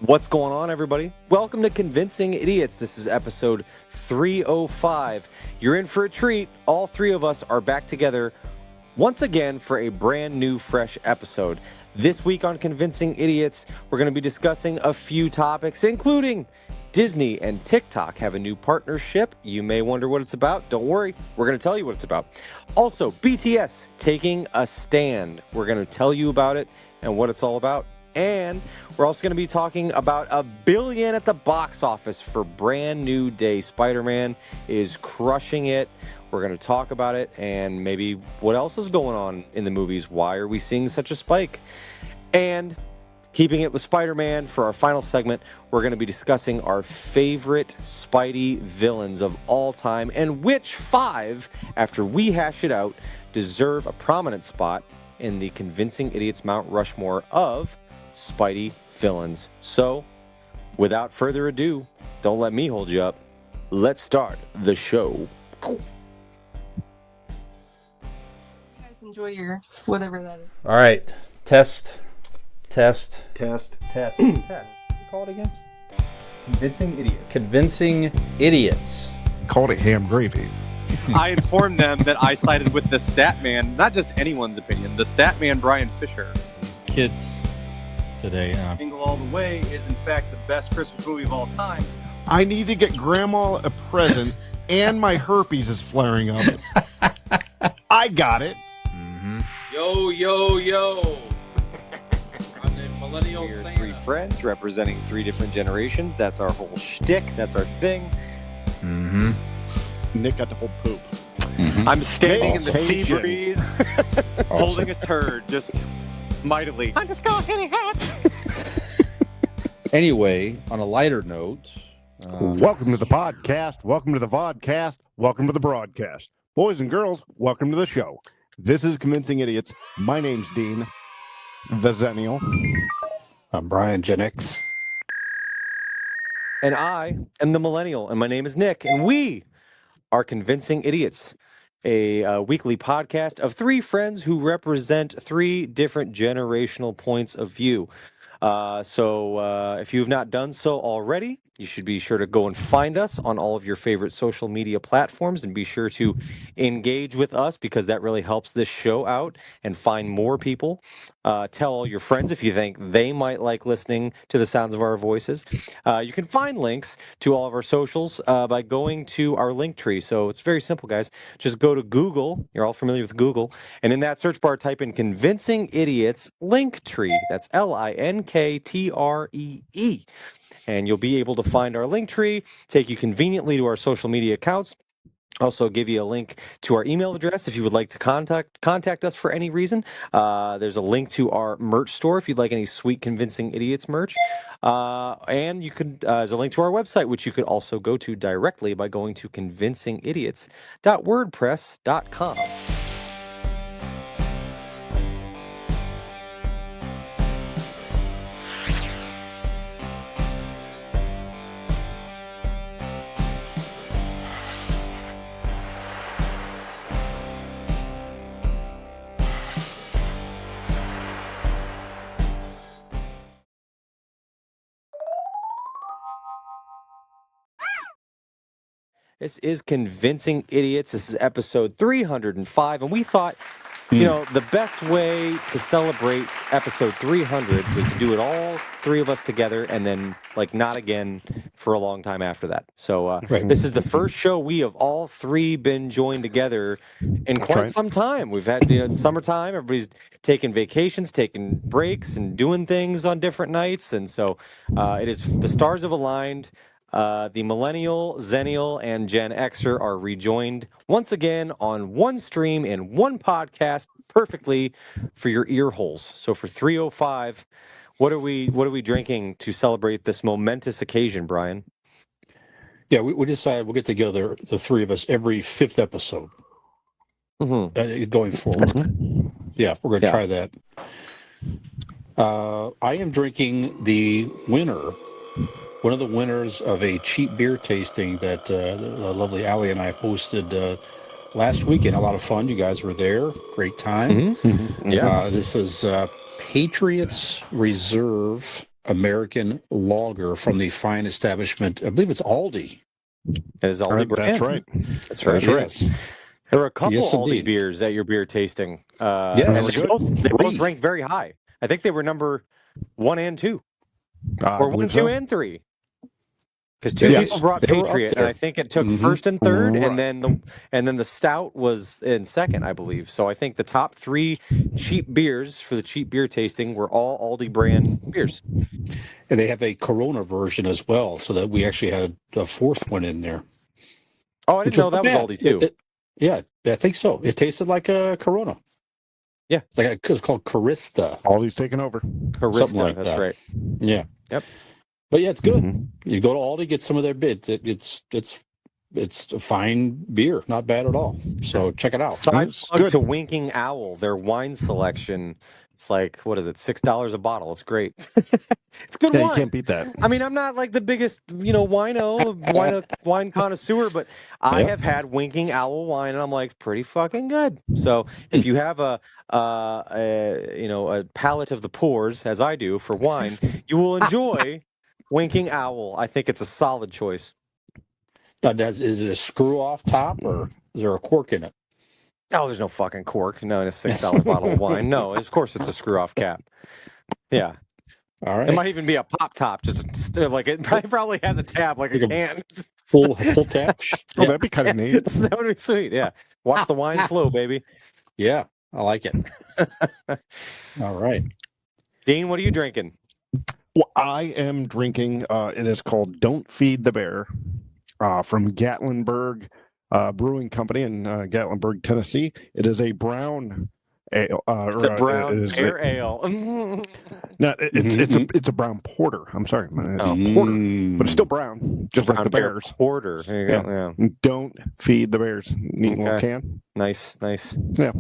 What's going on, everybody? Welcome to Convincing Idiots. This is episode 305. You're in for a treat. All three of us are back together once again for a brand new, fresh episode. This week on Convincing Idiots, we're going to be discussing a few topics, including Disney and TikTok have a new partnership. You may wonder what it's about. Don't worry, we're going to tell you what it's about. Also, BTS taking a stand. We're going to tell you about it and what it's all about. And we're also going to be talking about $1 billion at the box office for Brand New Day. Spider-Man is crushing it. We're going to talk about it and maybe what else is going on in the movies. Why are we seeing such a spike? And keeping it with Spider-Man, for our final segment, we're going to be discussing our favorite Spidey villains of all time and which 5, after we hash it out, deserve a prominent spot in the Convincing Idiots Mount Rushmore of Spidey villains. So, without further ado, don't let me hold you up. Let's start the show. You guys enjoy your whatever that is. All right. Test. Test. Call it again. Convincing Idiots. Convincing Idiots. Called it ham gravy. I informed them that I sided with the Statman, not just anyone's opinion, the Statman Brian Fisher. These kids today. Jingle All the Way is in fact the best Christmas movie of all time. I need to get Grandma a present, and my herpes is flaring up. I got it. Mm-hmm. Yo, yo, yo. I'm the millennial We're Santa. 3 friends representing 3 different generations. That's our whole shtick. That's our thing. Mm-hmm. Nick got the whole poop. Mm-hmm. I'm standing in the sea Awesome. breeze, holding a turd, just mightily. I'm just going hitting hats. Anyway, on a lighter note, Welcome to the podcast. Welcome to the vodcast. Welcome to the broadcast. Boys and girls, welcome to the show. This is Convincing Idiots. My name's Dean, the Zennial. I'm Brian Gen X. And I am the millennial, and my name is Nick, and we are Convincing Idiots, a weekly podcast of 3 friends who represent 3 different generational points of view. So if you have not done so already, you should be sure to go and find us on all of your favorite social media platforms and be sure to engage with us because that really helps this show out and find more people. Tell all your friends if you think they might like listening to the sounds of our voices. You can find links to all of our socials by going to our link tree. So it's very simple, guys. Just go to Google. You're all familiar with Google. And in that search bar, type in Convincing Idiots link tree. That's LINKTREE. And you'll be able to find our link tree, take you conveniently to our social media accounts. Also give you a link to our email address if you would like to contact us for any reason. There's a link to our merch store if you'd like any sweet Convincing Idiots merch. And you could there's a link to our website, which you could also go to directly by going to convincingidiots.wordpress.com. This is Convincing Idiots. This is episode 305. And we thought, you know, the best way to celebrate episode 300 was to do it all 3 of us together and then, like, not again for a long time after that. So This is the first show we have all 3 been joined together in quite some time. We've had, it's summertime. Everybody's taking vacations, taking breaks, and doing things on different nights. And so it is the stars have aligned. The Millennial, Zennial, and Gen Xer are rejoined once again on one stream and one podcast perfectly for your ear holes. So for 305, what are we drinking to celebrate this momentous occasion, Brian? Yeah, we decided we'll get together, the 3 of us, every 5th episode going forward. Yeah, we're going to try that. I am drinking the winner. One of the winners of a cheap beer tasting that the lovely Allie and I hosted last weekend. A lot of fun. You guys were there. Great time. Yeah. This is Patriots Reserve American lager from the fine establishment. I believe it's Aldi. That is Aldi brand. That's right. That's right. Yes. There were a couple Yes, Aldi indeed. beers at your beer tasting. Yes. And they both Three. ranked very high. I think they were number 1 and 2. I Or 1, believe 2, so. and 3. Because two Yes. people brought They were up Patriot, and there. I think it took Mhm. first and third, Right. and then the stout was in second, I believe. So I think the top 3 cheap beers for the cheap beer tasting were all Aldi brand beers. And they have a Corona version as well, so that we actually had a fourth one in there. Oh, I didn't know that was Aldi too. Yeah, I think so. It tasted like a Corona. Yeah. It's called Carista. Aldi's taking over. Carista, something like that's that. right. Yeah. Yep. But yeah, it's good. Mhm. You go to Aldi, get some of their bits. It's a fine beer, not bad at all. So check it out. Side That's plug good. to Winking Owl, their wine selection. It's like, what is it, $6 a bottle? It's great. It's good Yeah, you wine. can't beat that. I mean, I'm not like the biggest, wine connoisseur, but I Yeah. have had Winking Owl wine, and I'm like, it's pretty fucking good. So if you have a palate of the pores, as I do for wine, you will enjoy Winking Owl. I think it's a solid choice. Now, is it a screw off top or is there a cork in it? Oh, there's no fucking cork. No, in a $6 bottle of wine. No, of course it's a screw off cap. Yeah. All right. It might even be a pop top, just like it probably has a tab like a Like a can. full tap. Oh, that'd be kind of neat. That would be sweet. Yeah. Watch the wine flow, baby. Yeah, I like it. All right. Dean, what are you drinking? Well, I am drinking. It is called "Don't Feed the Bear" from Gatlinburg Brewing Company in Gatlinburg, Tennessee. It is a brown ale. It's a brown bear ale. No, it's a brown porter. I'm sorry, it's porter, but it's still brown, just like brown the bear bears. porter. There you go. Yeah. Don't feed the bears. Neat little Okay. can. Nice. Yeah,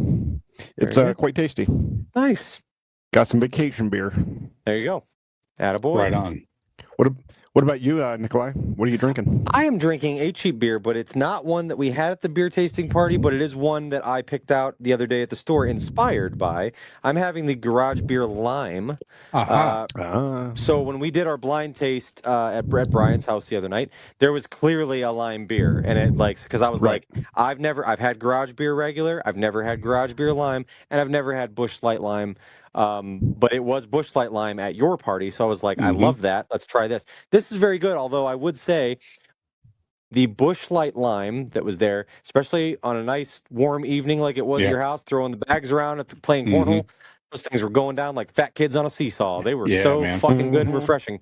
it's Very good. quite tasty. Nice. Got some vacation beer. There you go. Attaboy. Right on. What about you, Nikolai? What are you drinking? I am drinking a cheap beer, but it's not one that we had at the beer tasting party, but it is one that I picked out the other day at the store, inspired by. I'm having the Garage Beer Lime. So when we did our blind taste at Brett Bryant's house the other night, there was clearly a lime beer, and it because I was Right. like, I've had Garage Beer regular, I've never had Garage Beer Lime, and I've never had Busch Light Lime. But it was Busch Light Lime at your party, so I was like, I love that. Let's try this. This is very good, although I would say the Busch Light Lime that was there, especially on a nice warm evening like it was at your house, throwing the bags around at playing cornhole, those things were going down like fat kids on a seesaw. They were so fucking good and refreshing.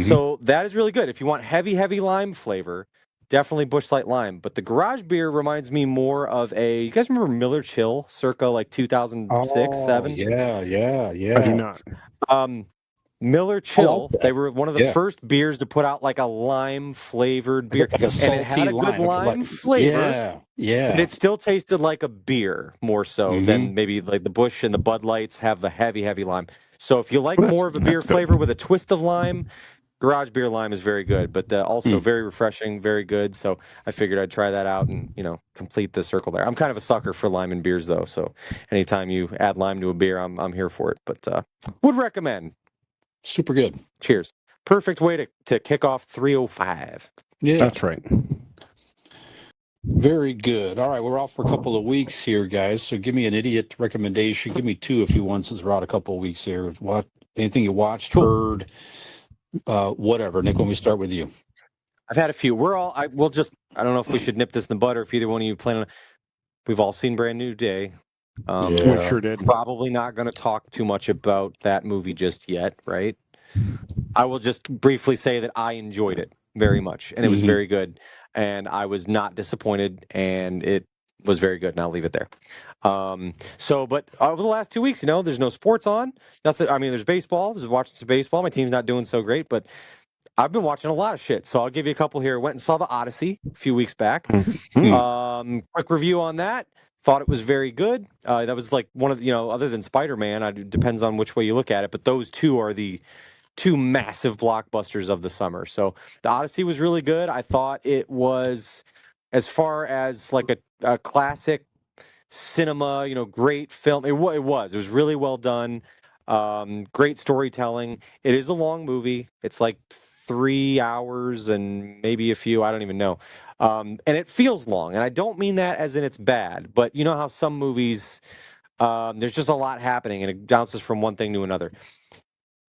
So that is really good. If you want heavy lime flavor, definitely Busch Light Lime. But the Garage Beer reminds me more of you guys remember Miller Chill circa like 2006, 7? Yeah. I do not. Miller Chill, that. they were one of the first beers to put out like a lime flavored beer. Like a salty and it had a good lime flavor. Yeah. But it still tasted like a beer more so than maybe like the Busch and the Bud Lights have the heavy lime. So if you like more of a beer flavor with a twist of lime, Garage Beer Lime is very good, but also very refreshing, very good. So I figured I'd try that out and, complete the circle there. I'm kind of a sucker for lime in beers, though. So anytime you add lime to a beer, I'm here for it. But would recommend. Super good. Cheers. Perfect way to kick off 305. Yeah. That's right. Very good. All right, we're off for a couple of weeks here, guys. So give me an idiot recommendation. Give me 2 if you want, since we're out a couple of weeks here. What? Anything you watched, heard, whatever. Nick, when we start with you. I've had a few. I don't know if we should nip this in the bud or if either one of you plan on. We've all seen Brand New Day. We sure did. Probably not going to talk too much about that movie just yet, right? I will just briefly say that I enjoyed it very much, and it was very good, and I was not disappointed, and it was very good, and I'll leave it there. But over the last 2 weeks, there's no sports on. Nothing. I mean, there's baseball. I was watching some baseball. My team's not doing so great, but I've been watching a lot of shit. So I'll give you a couple here. Went and saw The Odyssey a few weeks back. Quick review on that. Thought it was very good. That was like one of the, other than Spider-Man, it depends on which way you look at it, but those two are the 2 massive blockbusters of the summer. So The Odyssey was really good. I thought it was, as far as like a classic cinema, great film. It was really well done. Great storytelling. It is a long movie. It's like 3 hours and maybe a few. I don't even know. And it feels long. And I don't mean that as in it's bad, but you know how some movies, there's just a lot happening and it bounces from one thing to another.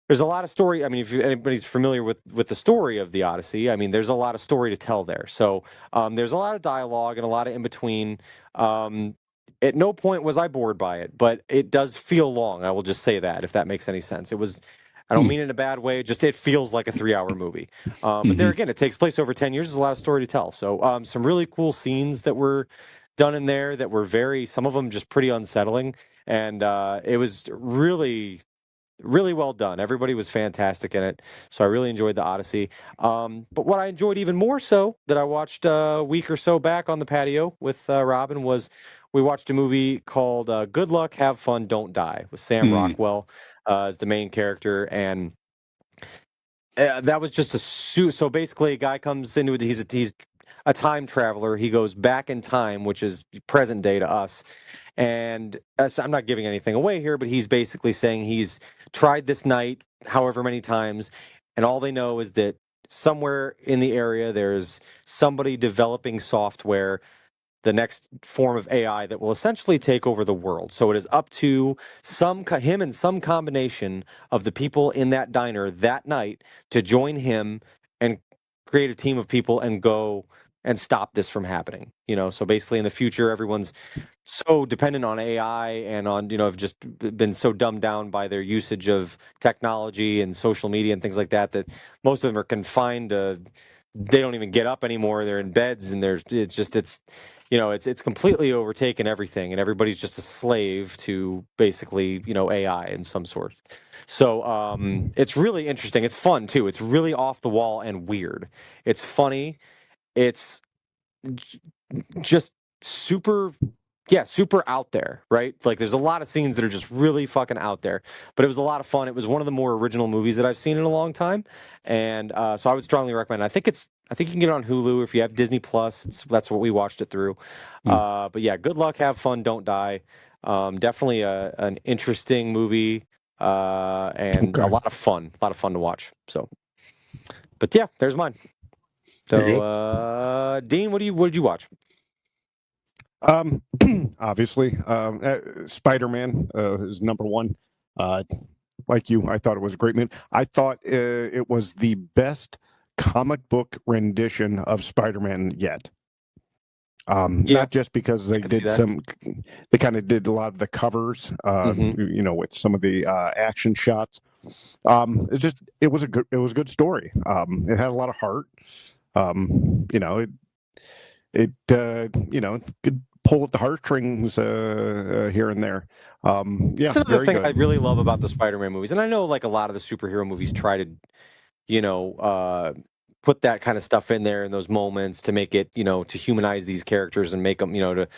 There's a lot of story. I mean, if anybody's familiar with the story of the Odyssey, I mean, there's a lot of story to tell there. So there's a lot of dialogue and a lot of in between. Um, at no point was I bored by it, but it does feel long. I will just say that, if that makes any sense. It was. I don't mean it in a bad way. Just it feels like a 3 hour movie. But there again, it takes place over 10 years. There's a lot of story to tell. So some really cool scenes that were done in there that were some of them just pretty unsettling. And it was really well done. Everybody was fantastic in it. So I really enjoyed the Odyssey. But what I enjoyed even more so that I watched a week or so back on the patio with Robin was we watched a movie called Good Luck, Have Fun, Don't Die with Sam Rockwell as the main character. And that was just so basically a guy comes into it. He's a time traveler. He goes back in time, which is present day to us. And I'm not giving anything away here, but he's basically saying he's tried this night however many times, and all they know is that somewhere in the area there's somebody developing software, the next form of AI that will essentially take over the world. So it is up to him and some combination of the people in that diner that night to join him and create a team of people and go and stop this from happening. So basically in the future, everyone's so dependent on AI and on, have just been so dumbed down by their usage of technology and social media and things like that, that most of them are confined to, they don't even get up anymore. They're in beds and it's completely overtaken everything, and everybody's just a slave to basically, AI in some sort. So it's really interesting. It's fun too. It's really off the wall and weird. It's funny. It's just super out there, right? Like there's a lot of scenes that are just really fucking out there, but it was a lot of fun. It was one of the more original movies that I've seen in a long time. And so I would strongly recommend it. I think you can get it on Hulu if you have Disney Plus. That's what we watched it through. But yeah, Good Luck, Have Fun, Don't Die. Definitely an interesting movie and a lot of fun to watch. So, but yeah, there's mine. So, Dean, what did you watch? Obviously, Spider-Man is number one. Like you, I thought it was a great movie. I thought it was the best comic book rendition of Spider-Man yet. Not just because they kind of did a lot of the covers, with some of the action shots. It was a good story. It had a lot of heart. It could pull at the heartstrings here and there. That's another thing I really love about the Spider-Man movies, and I know like a lot of the superhero movies try to, put that kind of stuff in there in those moments to make it, to humanize these characters and make them, to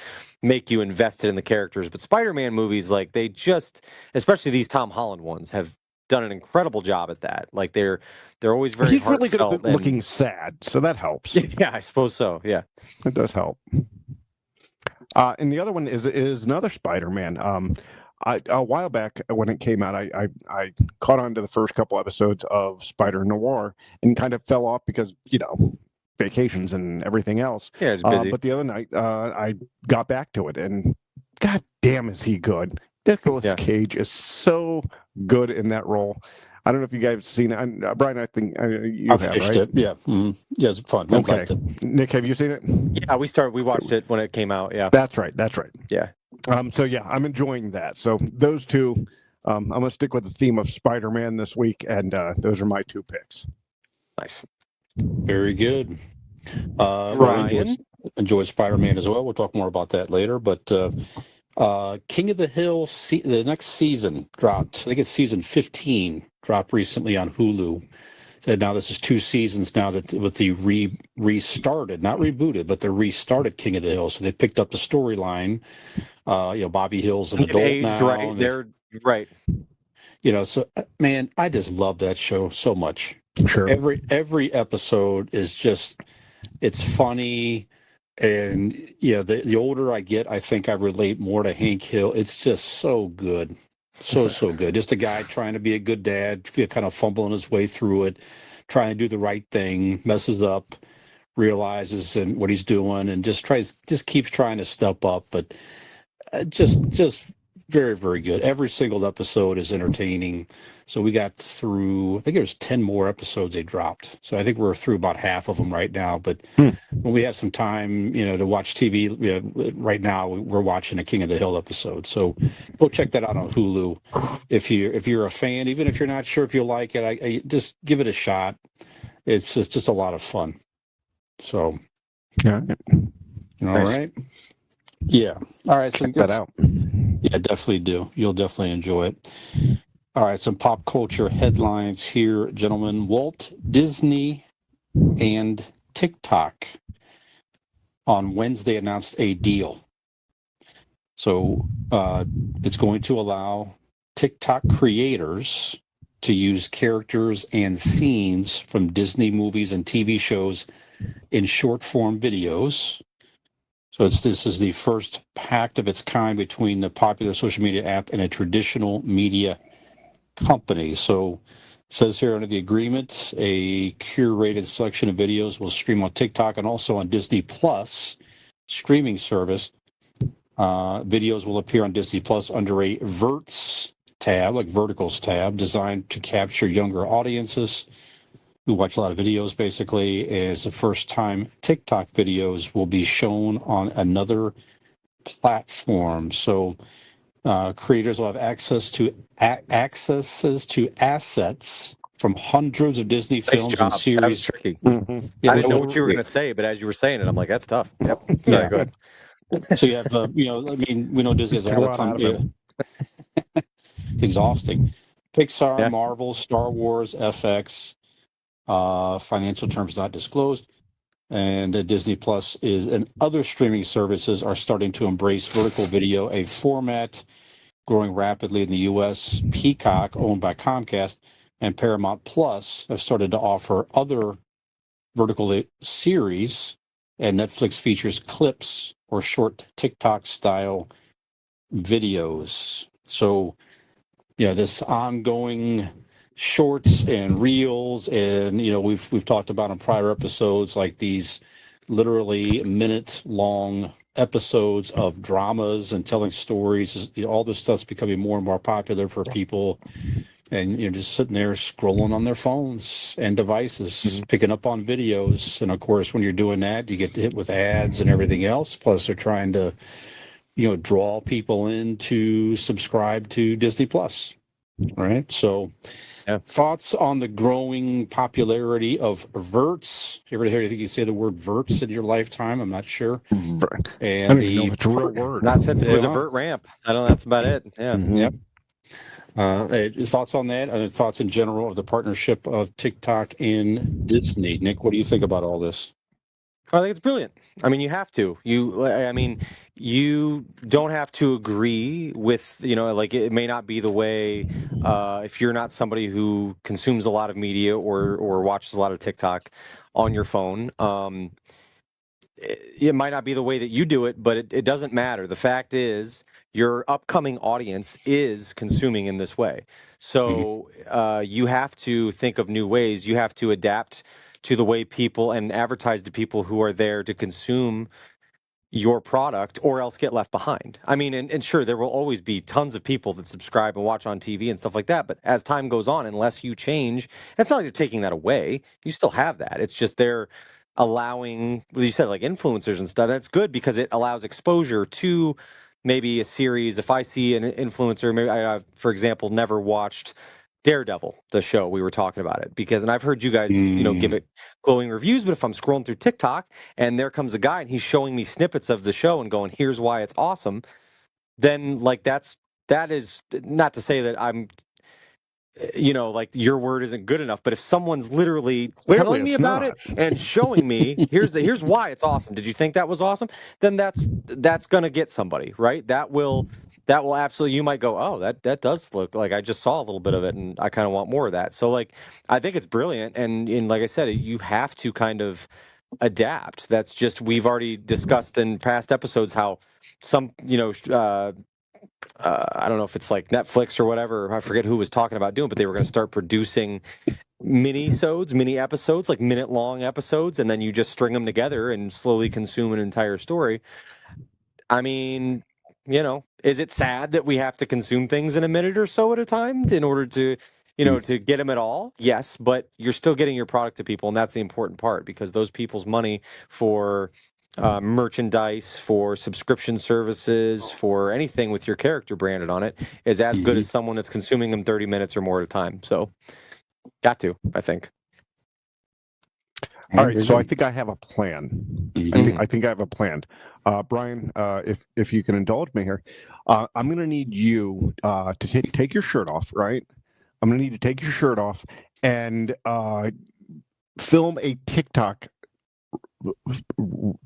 make you invested in the characters. But Spider-Man movies, like especially these Tom Holland ones, have done an incredible job at that. Like they're always very He's really good heartfelt at looking sad, so that helps. Yeah, I suppose so. Yeah, it does help. And the other one is another Spider-Man. A while back when it came out, I caught on to the first couple episodes of Spider Noir and kind of fell off because, vacations and everything else. Yeah, it's busy. But the other night, I got back to it, and god damn is he good. Nicolas Cage is so good in that role. I don't know if you guys have seen it. Brian, I think you have, right? It. Yeah. Mm-hmm. Yeah, it's fun. Okay. Nick, have you seen it? Yeah, we watched it when it came out. Yeah. That's right. Yeah. So yeah, I'm enjoying that. So those two, I'm going to stick with the theme of Spider-Man this week, and those are my two picks. Nice. Very good. Ryan enjoyed Spider-Man as well. We'll talk more about that later. But King of the Hill, the next season dropped. I think it's season 15 dropped recently on Hulu. And now this is 2 seasons now that with the restarted, not rebooted, but the restarted King of the Hill. So they picked up the storyline. Bobby Hill's an adult now. Right. They're right. So man, I just love that show so much. Sure. Every episode is just, it's funny. And the older I get, I think I relate more to Hank Hill. It's just so good. So good. Just a guy trying to be a good dad, kind of fumbling his way through it, trying to do the right thing, messes up, realizes and what he's doing, and just keeps trying to step up. But just very, very good. Every single episode is entertaining. So we got through, I think there's 10 more episodes they dropped. So I think we're through about half of them right now. But when we have some time, to watch TV, right now we're watching a King of the Hill episode. So go check that out on Hulu. If you're a fan, even if you're not sure if you'll like it, I just give it a shot. It's just a lot of fun. So, Yeah. all Nice. right. Yeah. All right. So Check that out. Yeah, definitely do. You'll definitely enjoy it. All right, some pop culture headlines here, gentlemen. Walt Disney and TikTok on Wednesday announced a deal. So it's going to allow TikTok creators to use characters and scenes from Disney movies and TV shows in short form videos. So this is the first pact of its kind between the popular social media app and a traditional media company. So it says here under the agreement, a curated selection of videos will stream on TikTok and also on Disney Plus streaming service. Videos will appear on Disney Plus under a Verts tab, like Verticals tab, designed to capture younger audiences who watch a lot of videos, basically. It's the first time TikTok videos will be shown on another platform. So creators will have accesses to assets from hundreds of Disney Nice films job. and series. That was tricky. Mhm. Yeah, I didn't know well, what you were going to say, but as you were saying it, I'm like, that's tough. Yep. Sorry, Yeah. go ahead. So you have, we know Disney has a Took a lot of lot time. out of him. It's exhausting. Pixar, Yeah. Marvel, Star Wars, FX, financial terms not disclosed, and Disney Plus and other streaming services are starting to embrace vertical video, a format growing rapidly in the U.S. Peacock, owned by Comcast, and Paramount Plus have started to offer other vertical series, and Netflix features clips or short TikTok-style videos. So, this ongoing shorts and reels, and we've talked about in prior episodes, like these literally minute-long episodes of dramas and telling stories. All this stuff's becoming more and more popular for people, and you're just sitting there scrolling on their phones and devices, picking up on videos. And of course, when you're doing that, you get hit with ads and everything else. Plus, they're trying to draw people in to subscribe to Disney Plus. Right. So, thoughts on the growing popularity of Verts? You ever hear anything you say the word Verts in your lifetime? I'm not sure. I And don't even know if it's a real word. Not since it was a Yeah. vert ramp. I don't know. That's about it. Yeah. Mhm. Yep. Thoughts on that, and thoughts in general of the partnership of TikTok and Disney? Nick, what do you think about all this? I think it's brilliant. I mean, you have to. You don't have to agree with, like it may not be the way if you're not somebody who consumes a lot of media or watches a lot of TikTok on your phone. It might not be the way that you do it, but it doesn't matter. The fact is, your upcoming audience is consuming in this way. So you have to think of new ways. You have to adapt to the way people and advertise to people who are there to consume your product, or else get left behind. I mean, and sure, there will always be tons of people that subscribe and watch on TV and stuff like that. But as time goes on, unless you change, it's not like they're taking that away. You still have that. It's just they're allowing, well, you said like influencers and stuff. That's good because it allows exposure to maybe a series. If I see an influencer, maybe I've, for example, never watched Daredevil, the show, we were talking about it, and I've heard you guys, give it glowing reviews, but if I'm scrolling through TikTok and there comes a guy and he's showing me snippets of the show and going, here's why it's awesome, then like that is not to say that I'm, like your word isn't good enough, but if someone's literally Clearly telling me it's about not. it and showing me, here's why it's awesome. Did you think that was awesome? Then that's gonna get somebody, right? That will absolutely, you might go, oh, that does look like, I just saw a little bit of it and I kind of want more of that. So like, I think it's brilliant. And like I said, you have to kind of adapt. That's just, we've already discussed in past episodes how some, I don't know if it's like Netflix or whatever. I forget who was talking about doing, but they were going to start producing mini episodes, like minute-long episodes, and then you just string them together and slowly consume an entire story. I mean, is it sad that we have to consume things in a minute or so at a time in order to, to get them at all? Yes, but you're still getting your product to people, and that's the important part because those people's money for merchandise, for subscription services, for anything with your character branded on it is as good as someone that's consuming them 30 minutes or more at a time. So, got to, I think. All right, so I think I have a plan. Mm-hmm. I think I have a plan. Brian, if you can indulge me here, I'm going to need you to take your shirt off, right? I'm going to need you to take your shirt off and film a TikTok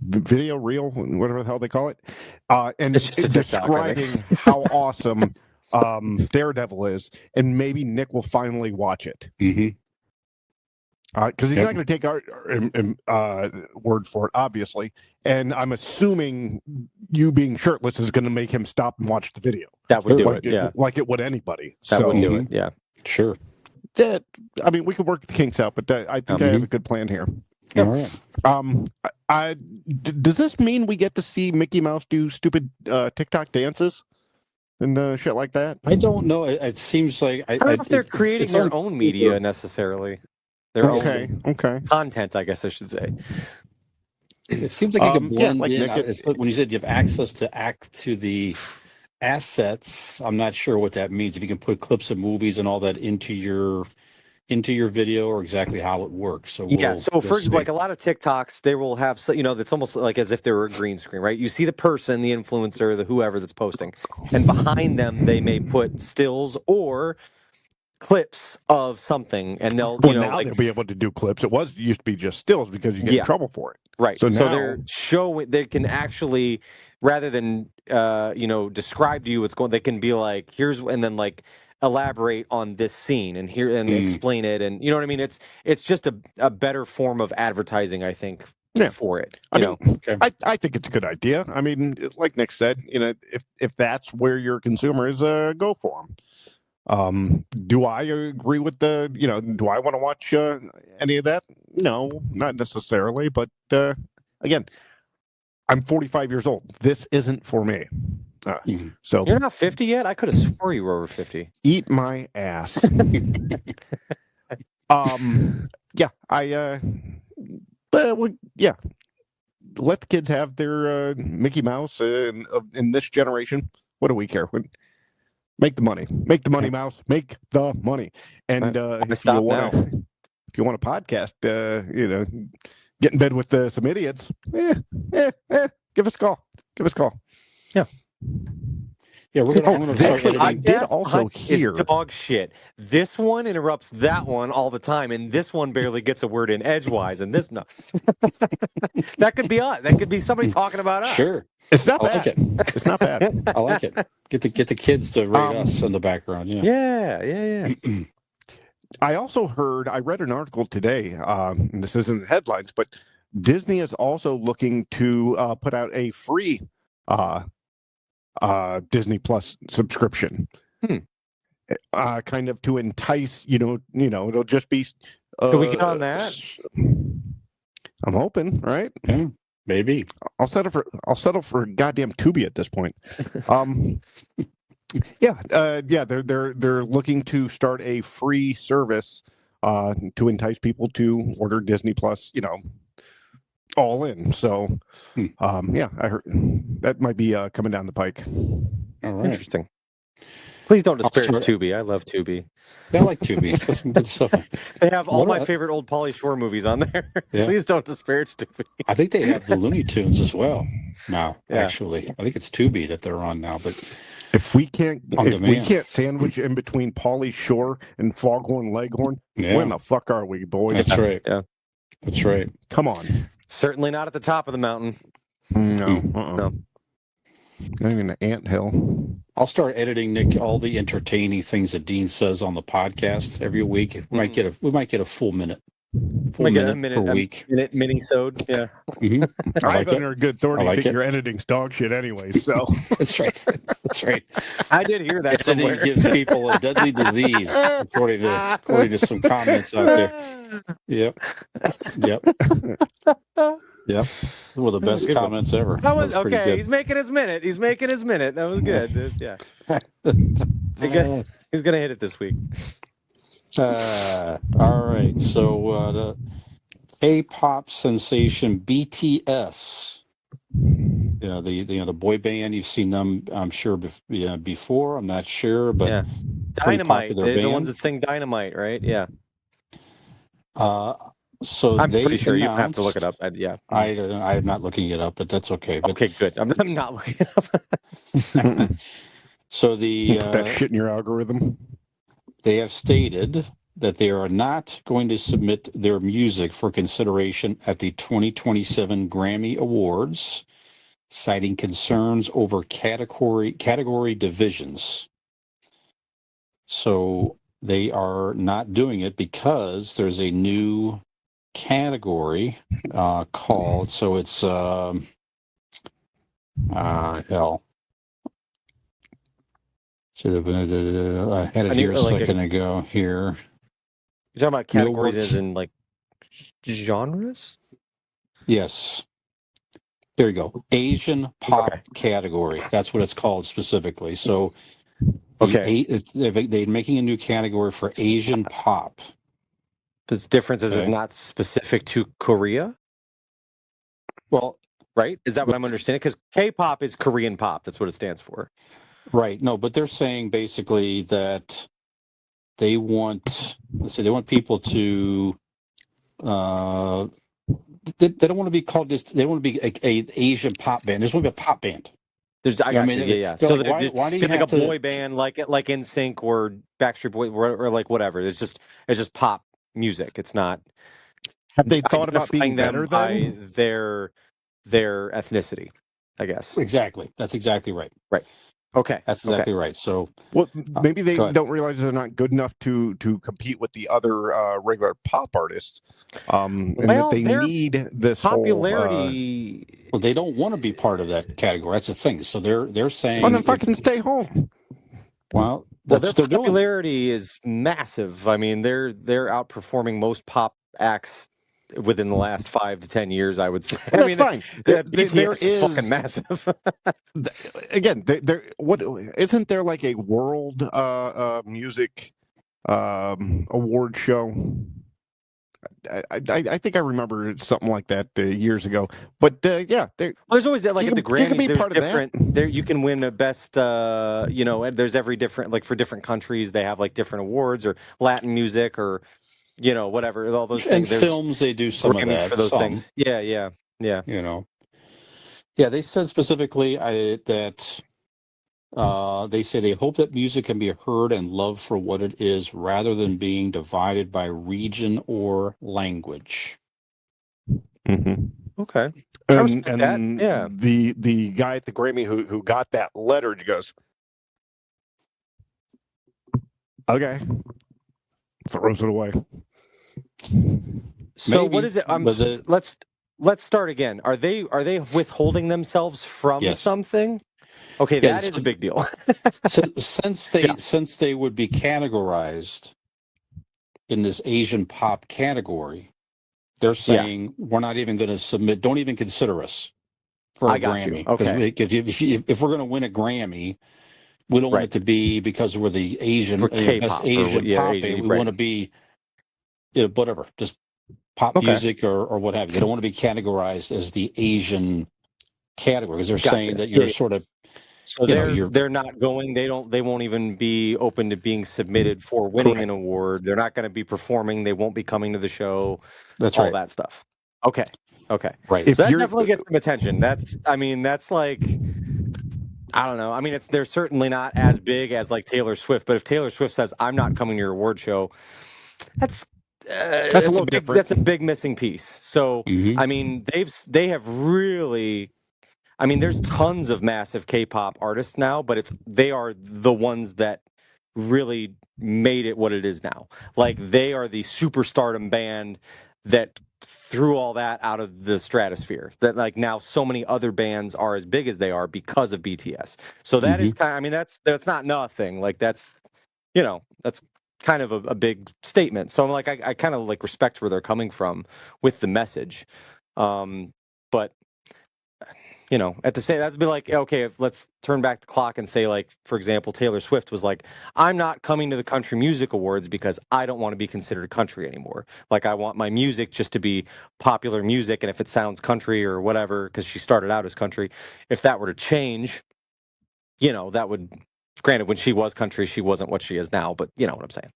video reel, whatever the hell they call it, and It's just a TikTok, describing how awesome Daredevil is, and maybe Nick will finally watch it. Mm-hmm. Because he's not going to take our word for it, obviously. And I'm assuming you being shirtless is going to make him stop and watch the video. That would do it, yeah. Like it would anybody. That would do it, yeah. Sure. I mean, we could work the kinks out, but I think I have a good plan here. All right. Does this mean we get to see Mickey Mouse do stupid TikTok dances and shit like that? I don't know. It seems like I don't know if they're creating their own media necessarily. Their own content, I guess I should say. It seems like you can blend like in. Nick, When you said you have access to the assets, I'm not sure what that means. If you can put clips of movies and all that into your video, or exactly how it works. So so for like a lot of TikToks, they will have that's almost like as if they were a green screen, right? You see the person, the influencer, the whoever that's posting, and behind them they may put stills or clips of something, and they'll now they'll be able to do clips. It used to be just stills because you get in trouble for it, right? So now they're showing, they can actually, rather than describe to you what's going, they can be like, here's, and then like elaborate on this scene and here and explain it, and you know what I mean. It's just a better form of advertising, I think, for it. I think it's a good idea. I mean, like Nick said, if that's where your consumer is, go for them. Do I agree with do I want to watch any of that? No, not necessarily. But again, I'm 45 years old. This isn't for me. So you're not 50 yet? I could have swore you were over 50. Eat my ass. Let the kids have their Mickey Mouse in this generation. What do we care? Make the money, Mouse. Make the money. And if you want a podcast, get in bed with some idiots. Give us a call. Yeah. Yeah, I'm gonna start editing. I did also hear dog shit. This one interrupts that one all the time, and this one barely gets a word in edgewise, and this no. That could be us. That could be somebody talking about us. Sure. It's not bad. Like it. It's not bad. I like it. Get the kids to rate us in the background. Yeah. I also I read an article today, and this isn't in the headlines, but Disney is also looking to put out a free Disney Plus subscription. Kind of to entice, it'll just be. Can we get on that? I'm hoping, right? Yeah. Maybe I'll settle for goddamn Tubi at this point. They're looking to start a free service to entice people to order Disney Plus, all in. So, I heard that might be coming down the pike. All right. Interesting. Please don't disparage Tubi. I love Tubi. I like Tubi. That's some good stuff. They have all my favorite old Pauly Shore movies on there. Yeah. Please don't disparage Tubi. I think they have the Looney Tunes as well now. Actually, I think it's Tubi that they're on now. But if we can't sandwich in between Pauly Shore and Foghorn Leghorn, where in the fuck are we, boys? That's right. Yeah, that's right. Come on. Certainly not at the top of the mountain. No. No. Not even an anthill. I'll start editing, Nick, all the entertaining things that Dean says on the podcast every week. We might get a full minute full Make it a minute per minute, week. minute mini-sode. Yeah. Mhm. I I like have it. under good authority I like think it. your editing's dog shit anyway. So That's right. That's right. I did hear that Editing somewhere. gives people a deadly disease, according to some comments out there. Yep. Yep. Yep. One of the best Good one. comments ever. That was pretty okay. good. He's making his minute. He's making his minute. That was good. Yeah. Uh, He's gonna hit it this week. all right. So the K-pop sensation BTS. Yeah, the boy band. You've seen them, I'm sure, before. I'm not sure, but Yeah. pretty Dynamite. popular The ones band. that sing Dynamite, right? Yeah. So I'm they pretty sure you don't have announced. to look it up. Yeah. I'm not looking it up, but that's okay. But Okay, good. I'm not looking it up. so put that the shit in your algorithm. they have stated that they are not going to submit their music for consideration at the 2027 Grammy Awards, citing concerns over category divisions. So they are not doing it because there's a new category called. So it's hell. So I had it here a second ago. Here, You're talking about categories Millwork. as in like genres? Yes. There you go. Asian pop category. That's what it's called specifically. So, they're making a new category for Asian pop. The difference is Okay. it's not specific to Korea, Well, right? Is that what I'm understanding? Because K-pop is Korean pop. That's what it stands for. right. No, but they're saying basically that they want, they want people to, they don't want to be called just, they want to be a Asian pop band. They just want to be a pop band. I got you. Yeah. They're So like, why do you like have a boy band, like NSYNC or Backstreet Boys, or like whatever. It's just pop music. It's not. Have they thought about being identifying them better by then? their ethnicity, I guess. Exactly. That's exactly right. Right. Okay. That's exactly right. So, well, maybe they go ahead. don't realize they're not good enough to compete with the other regular pop artists, and that they need this popularity. Well, they don't want to be part of that category. That's the thing. So they're saying, well, then fucking stay home. Well, their that's what they're doing. popularity is massive. I mean, they're outperforming most pop acts within the last 5 to 10 years, I would say. Well, I mean, fine. BTS is fucking massive. Again, what isn't there like a world music award show? I think I remember something like that years ago. But yeah, there's always that, like at the Grammys, there's part different. There you can win the best. And there's every different, like for different countries, they have like different awards or Latin music or whatever. All those things. And films, they do some Grammys of that for those things. Yeah. Yeah, they said specifically that they say they hope that music can be heard and loved for what it is rather than being divided by region or language. Mm-hmm. Okay. I respect that. Yeah. The guy at the Grammy who got that letter goes, okay, throws it away. So what is it? Let's start again. Are they withholding themselves from something? Okay, that is a big deal. So since they would be categorized in this Asian pop category, they're saying we're not even going to submit. Don't even consider us for a Grammy. Okay. If we're going to win a Grammy, we don't want it to be because we're the Asian best Asian pop band. We want to be whatever, just pop music or what have you. They don't want to be categorized as the Asian category because they're saying that you're sort of. So they're not going. They won't even be open to being submitted for winning an award. They're not going to be performing. They won't be coming to the show. That's all that stuff. Okay. Right. So that definitely gets some attention. That's like, I don't know. I mean, they're certainly not as big as like Taylor Swift. But if Taylor Swift says I'm not coming to your award show, that's a little different. That's a big missing piece. So I mean, they have really. I mean, there's tons of massive K-pop artists now, but they are the ones that really made it what it is now. Like they are the superstardom band that threw all that out of the stratosphere. That like now so many other bands are as big as they are because of BTS. So that is kind of, I mean, that's not nothing. Like that's, you know, that's kind of a big statement. So I'm like, I kind of like respect where they're coming from with the message. But you know, at the same, that'd be like, okay, if let's turn back the clock and say, like, for example, Taylor Swift was like, I'm not coming to the Country Music Awards because I don't want to be considered country anymore. Like, I want my music just to be popular music. And if it sounds country or whatever, because she started out as country, if that were to change, you know, that would, granted, when she was country, she wasn't what she is now, but you know what I'm saying.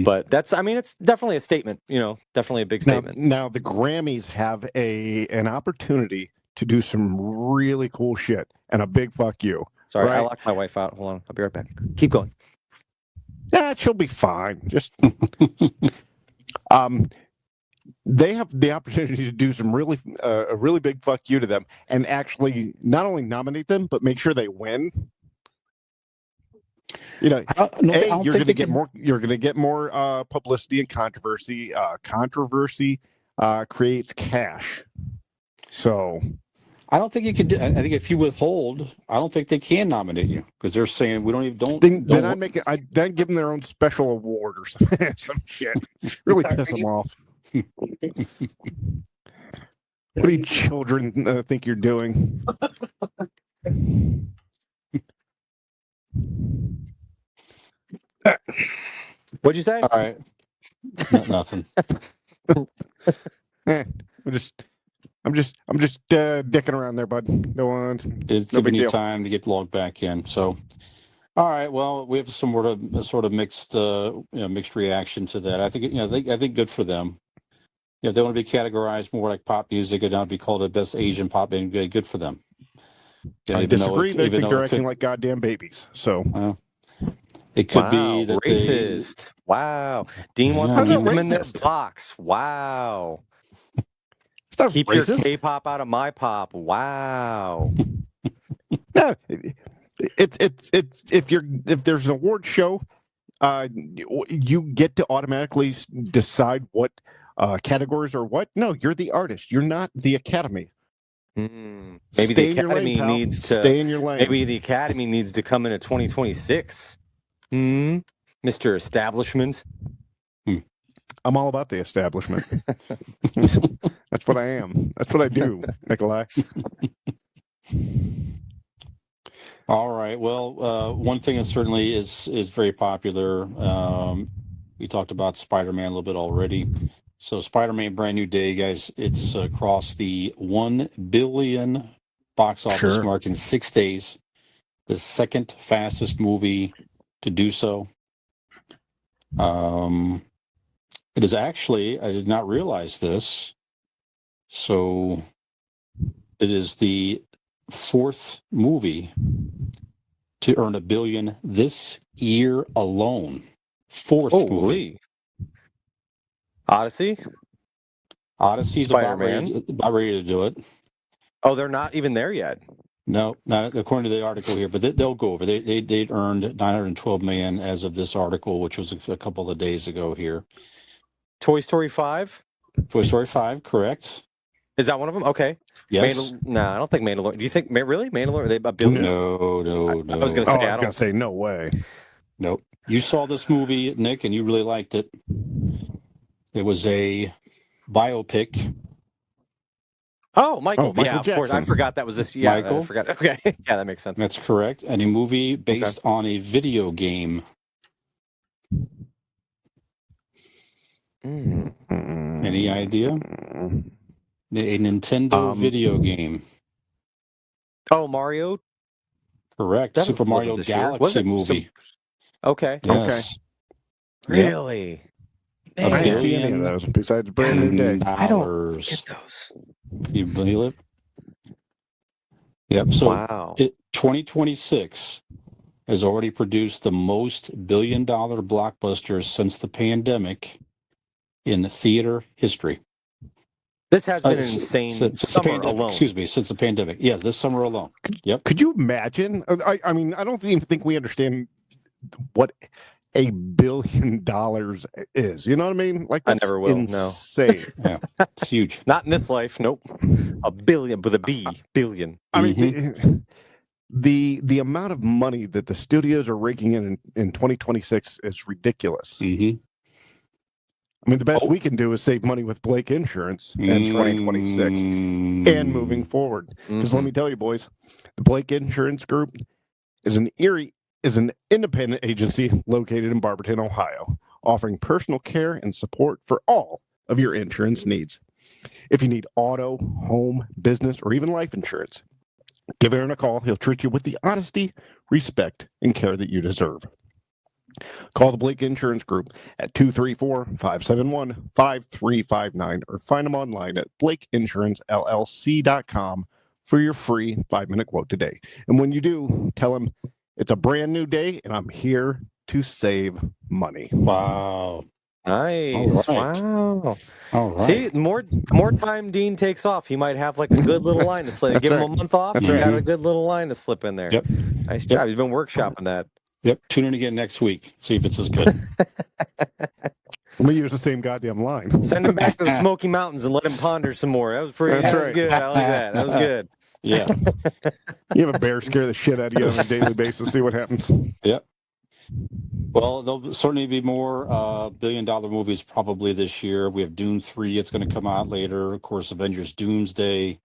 But that's, I mean, it's definitely a statement, you know, definitely a big statement. Now the Grammys have an opportunity to do some really cool shit, and a big fuck you. Sorry, right? I locked my wife out. Hold on, I'll be right back. Keep going. Yeah, she'll be fine. Just they have the opportunity to do some really a really big fuck you to them, and actually not only nominate them but make sure they win. You know, you're going to get more. You're going to get more publicity and controversy. Controversy creates cash. So, I don't think you could. I think if you withhold, I don't think they can nominate you because they're saying we don't even don't. Then I make it. I then give them their own special award or some shit. Really piss them off. What do you children think you're doing? What'd you say? All right, nothing. I'm just dicking around there, bud. Go on. It's No giving big you deal. time to get logged back in. So, all right. Well, we have some sort of mixed, mixed reaction to that. I think I think good for them. If they want to be categorized more like pop music and not be called the best Asian pop band, good for them. Yeah, I disagree. They think they're acting like goddamn babies. So it could be that racist. Wow. Dean wants to keep them in their box. Wow. Keep racist. your K-pop out of my pop. Wow. Yeah, it's if there's an award show, you get to automatically decide what categories are what. No, you're the artist. You're not the Academy. Maybe Stay the in your Academy lane, needs to stay in your lane. Maybe the Academy needs to come in at 2026. Mr. Establishment. I'm all about the establishment. That's what I am. That's what I do, Nikolai. All right. Well, one thing that certainly is very popular. We talked about Spider-Man a little bit already. So Spider-Man Brand New Day, guys, it's crossed the 1 billion box office mark in 6 days. The second fastest movie to do so. It is actually, I did not realize this. So it is the fourth movie to earn $1 billion this year alone. Fourth movie. Odyssey's Spider-Man about ready to do it. Oh, they're not even there yet. No, not according to the article here, but they'll go over. They earned $912 million as of this article, which was a couple of days ago here. Toy Story 5? Toy Story 5, correct. Is that one of them? Okay. Yes. No, I don't think Mandalorian. Do you think really Mandalorian? Are they $1 billion? No. I was going to say. No way. Nope. You saw this movie, Nick, and you really liked it. It was a biopic. Oh, Michael. Yeah, Jackson. of course. I forgot that was this. Yeah, Michael? I forgot. Okay. Yeah, that makes sense. That's correct. And a movie based on a video game. Any idea? A Nintendo video game. Oh, Mario? Correct. Super Mario Galaxy movie. Okay. Yes. Okay. Really? Man. I didn't see any of those besides Brand New Day. I don't get those. You believe it? Yep. So wow. 2026 has already produced the most billion-dollar blockbusters since the pandemic in theater history. This has been an insane summer alone. Excuse me, since the pandemic. Yeah, this summer alone. Yep. Could you imagine? I mean, I don't even think we understand what $1 billion is. You know what I mean? Like, I that's never will, no. insane. Yeah, it's huge. Not in this life. Nope. A billion with a B. Billion. I mean, the amount of money that the studios are raking in 2026 is ridiculous. Mm-hmm. I mean, the best we can do is save money with Blake Insurance in 2026 and moving forward. Because let me tell you, boys, the Blake Insurance Group is an independent agency located in Barberton, Ohio, offering personal care and support for all of your insurance needs. If you need auto, home, business, or even life insurance, give Aaron a call. He'll treat you with the honesty, respect, and care that you deserve. Call the Blake Insurance Group at 234-571-5359 or find them online at blakeinsurancellc.com for your free 5-minute quote today. And when you do, tell them it's a brand new day and I'm here to save money. Wow. Nice. All right. Wow. All right. See, the more time Dean takes off, he might have like a good little line to slip. Give him a month off. He's got a good little line to slip in there. Yep. Nice job. He's been workshopping that. Yep. Tune in again next week. See if it's as good. Let me use the same goddamn line. Send him back to the Smoky Mountains and let him ponder some more. That was pretty That's that was right. good. I like that. That was good. Yeah. You have a bear scare the shit out of you on a daily basis. See what happens. Yep. Well, there'll certainly be more $1 billion movies probably this year. We have Dune 3. It's going to come out later. Of course, Avengers Doomsday.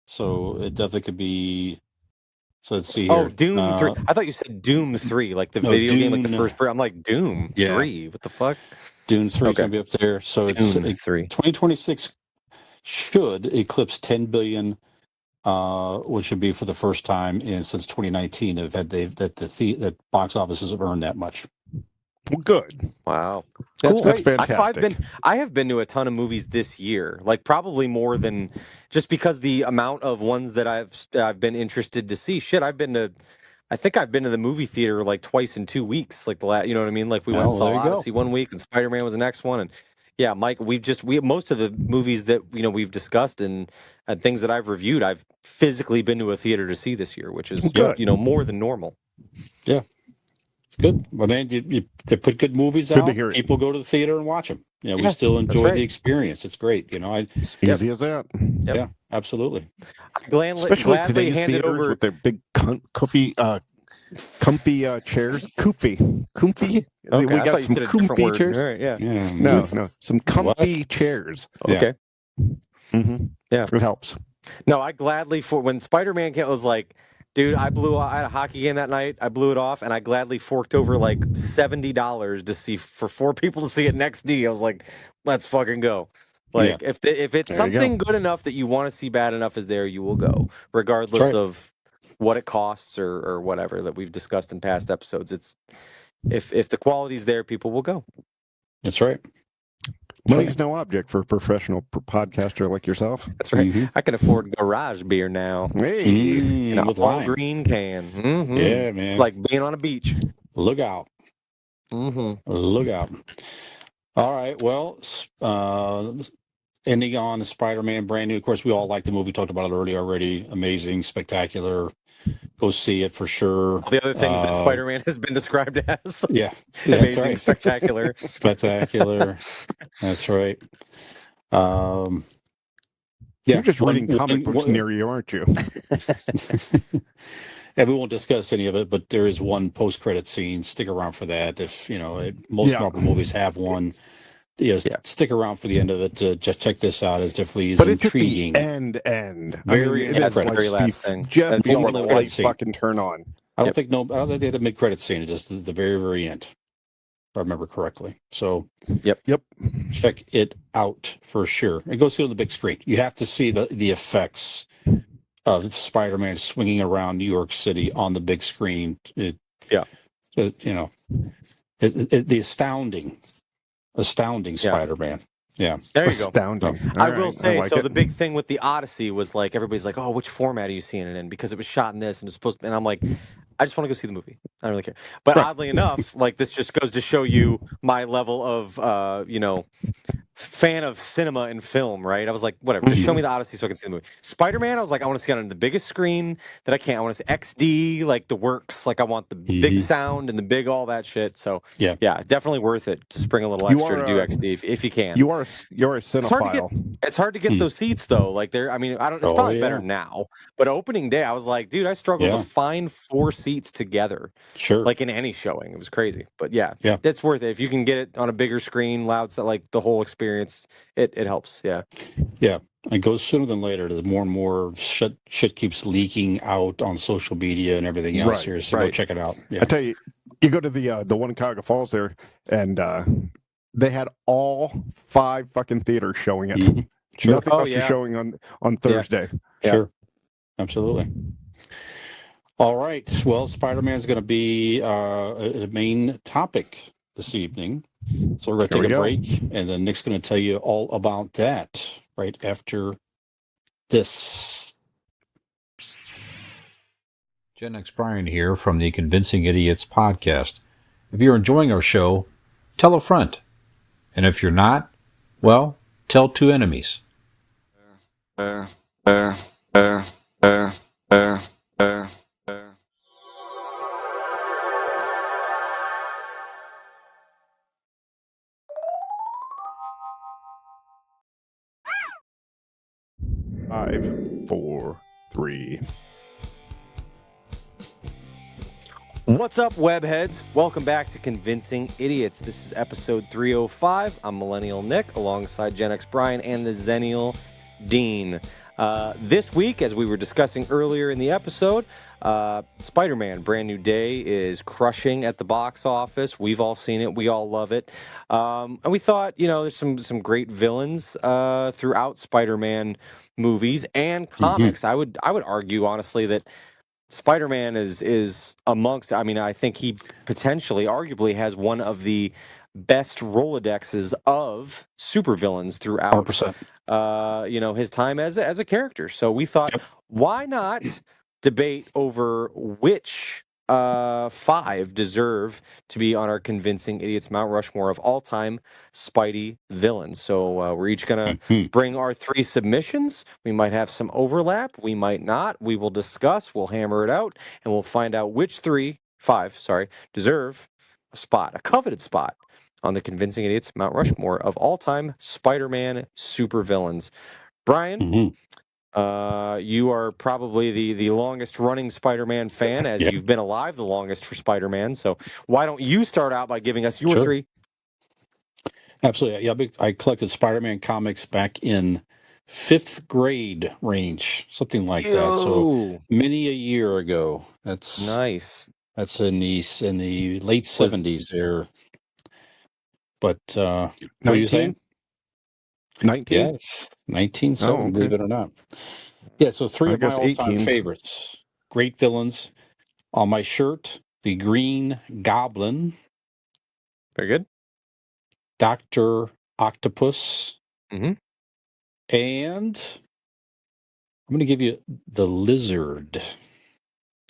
So it definitely could be. So let's see here. Oh, Doom 3. I thought you said Doom 3, like the video game, like the first. I'm like, Doom 3. What the fuck? Dune 3 is going to be up there. So it's Doom 3. 2026 should eclipse 10 billion, which would be for the first time since 2019 that box offices have earned that much. Well, good. Wow. That's Cool. fantastic. I have been to a ton of movies this year, like probably more than just because the amount of ones that I've been interested to see. Shit, I think I've been to the movie theater like twice in 2 weeks, like you know what I mean? Like we went and saw Odyssey 1 week and Spider-Man was the next one. And yeah, Mike, we most of the movies that we've discussed and things that I've reviewed, I've physically been to a theater to see this year, which is good. More than normal. Yeah. It's good. Well, man, they put good movies out. to hear it. People go to the theater and watch them. We Yeah, still that's enjoy right. the experience. It's great. It's easy as that. Yep. Yeah, absolutely. I gladly Especially today's handed theaters over. with their big comfy chairs. Comfy. Okay, We I got thought you some said a different comfy word. chairs. All right, yeah. Yeah. No. Some comfy chairs. Okay. Mm-hmm. Yeah. It helps. No, I gladly when Spider-Man came, I was like, dude, I had a hockey game that night. I blew it off, and I gladly forked over like $70 to see for 4 people to see it next D. I was like, let's fucking go. Like if it's There you something good enough that you want to see bad enough is there, you will go, regardless of what it costs or whatever that we've discussed in past episodes. It's if the quality's there, people will go. That's right. Money's no object for a professional podcaster like yourself. That's right. Mm-hmm. I can afford garage beer now. Hey. In a With all lime. green can. Mm-hmm. Yeah, man. It's like being on a beach. Look out. Mm-hmm. Look out. All right. Well, ending on Spider-Man brand new. Of course, we all like the movie. Talked about it earlier already. Amazing, spectacular. Go see it for sure. All the other things that Spider-Man has been described as. Yeah. Amazing, right. spectacular. Spectacular. That's right. You're just reading comic books near you, aren't you? And we won't discuss any of it, but there is one post-credit scene. Stick around for that. If most Marvel movies have one. Stick around for the end of it. Just check this out. It's definitely intriguing. At the end. That's the very last thing. Just That's before the the credit light scene. fucking turn on. I don't think they had a mid-credit scene. It's just the very, very end. If I remember correctly. So Yep. check it out for sure. It goes through the big screen. You have to see the effects of Spider-Man swinging around New York City on the big screen. The astounding Spider-Man. Yeah. There you go. Astounding. I will say, the big thing with the Odyssey was like everybody's like, "Oh, which format are you seeing it in?" Because it was shot in this and it's supposed to, and I'm like, I just want to go see the movie. I don't really care. But Right. oddly enough, like this just goes to show you my level of, fan of cinema and film, right? I was like, whatever, just show me the Odyssey so I can see the movie. Spider-Man, I was like, I want to see it on the biggest screen that I can. I want to see XD, like the works. Like I want the big sound and the big all that shit. So Yeah. definitely worth it to spring a little You extra are to do a- XD if you can. You're a It's hard to get. cinephile. It's hard to get those seats though. Like I mean, I don't. It's Oh, probably yeah. better now. But opening day, I was like, dude, I struggled to Yeah. find 4 seats together, Sure. like in any showing. It was crazy. But yeah, Yeah. that's worth it if you can get it on a bigger screen, loud set, like the whole experience. It helps. Yeah. Yeah. It goes sooner than later. The more and more shit keeps leaking out on social media and everything else Right, here. So go right. check it out. Yeah. I tell you, you go to the one in Cuyahoga Falls there, and they had all 5 fucking theaters showing it. Mhm. Sure. Nothing Oh, else yeah. is showing on Thursday. Yeah. Sure. Absolutely. All right. Well, Spider-Man is going to be a main topic this evening. So we're going to Here we take a go. break, and then Nick's going to tell you all about that right after this. Gen X Brian here from the Convincing Idiots podcast. If you're enjoying our show, tell a friend. And if you're not, well, tell 2 enemies. Five, 4, 3. What's up, webheads? Welcome back to Convincing Idiots. This is episode 305. I'm Millennial Nick alongside Gen X Brian and the Zennial Dean. This week, as we were discussing earlier in the episode, Spider-Man Brand New Day is crushing at the box office. We've all seen it. We all love it. And we thought, there's some great villains throughout Spider-Man movies and comics. I would argue, honestly, that Spider-Man is amongst. I mean, I think he potentially, arguably, has one of the best Rolodexes of supervillains throughout. 100%. His time as a character. So we thought, why not debate over which 5 deserve to be on our Convincing Idiots Mount Rushmore of all-time Spidey villains. So we're each gonna bring our 3 submissions. We might have some overlap. We might not. We will discuss. We'll hammer it out, and we'll find out which 5 deserve a coveted spot on the Convincing Idiots Mount Rushmore of all-time Spider-Man supervillains. Brian, you are probably the longest running Spider-Man fan, as you've been alive the longest for Spider-Man. So why don't you start out by giving us your 3? Absolutely. Yeah, I collected Spider-Man comics back in 5th grade range, something like that. So many a year ago. That's nice. That's in the late 70s there. But what are you saying? 19? Yes, 1970, Oh, okay. believe it or not. Yeah, so 3 I of my guess all-time 18s. favorites. Great villains. On my shirt, the Green Goblin, Very good. Dr. Octopus, Mhm. and I'm going to give you the Lizard. It's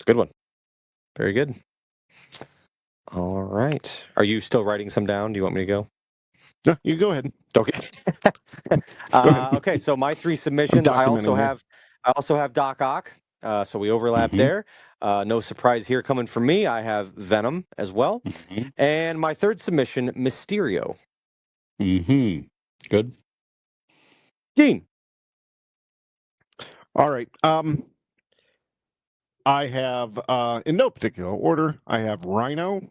a good one. Very good. All right. Are you still writing some down? Do you want me to go? No, you go ahead. Okay. Okay. So my 3 submissions. I also have Doc Ock. So we overlap there. No surprise here coming from me. I have Venom as well, and my 3rd submission, Mysterio. Good. Dean. All right. I have, in no particular order, I have Rhino,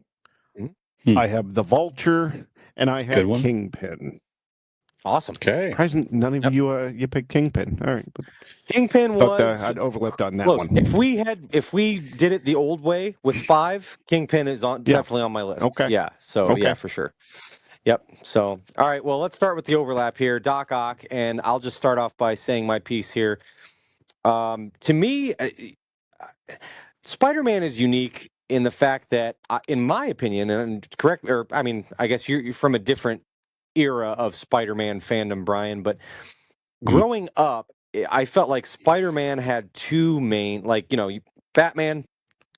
I have the Vulture, and I have Kingpin. Awesome. Okay. Present, none of you picked Kingpin. All right. But Kingpin was I'd overlapped on that close. one. If we did it the old way with 5, Kingpin is definitely on my list. Okay. Yeah. So yeah, for sure. Yep. So all right. Well, let's start with the overlap here, Doc Ock, and I'll just start off by saying my piece here. To me, Spider-Man is unique in the fact that, in my opinion, and correct, or I mean, I guess you're from a different era of Spider-Man fandom, Brian, but growing up, I felt like Spider-Man had 2 main, Batman,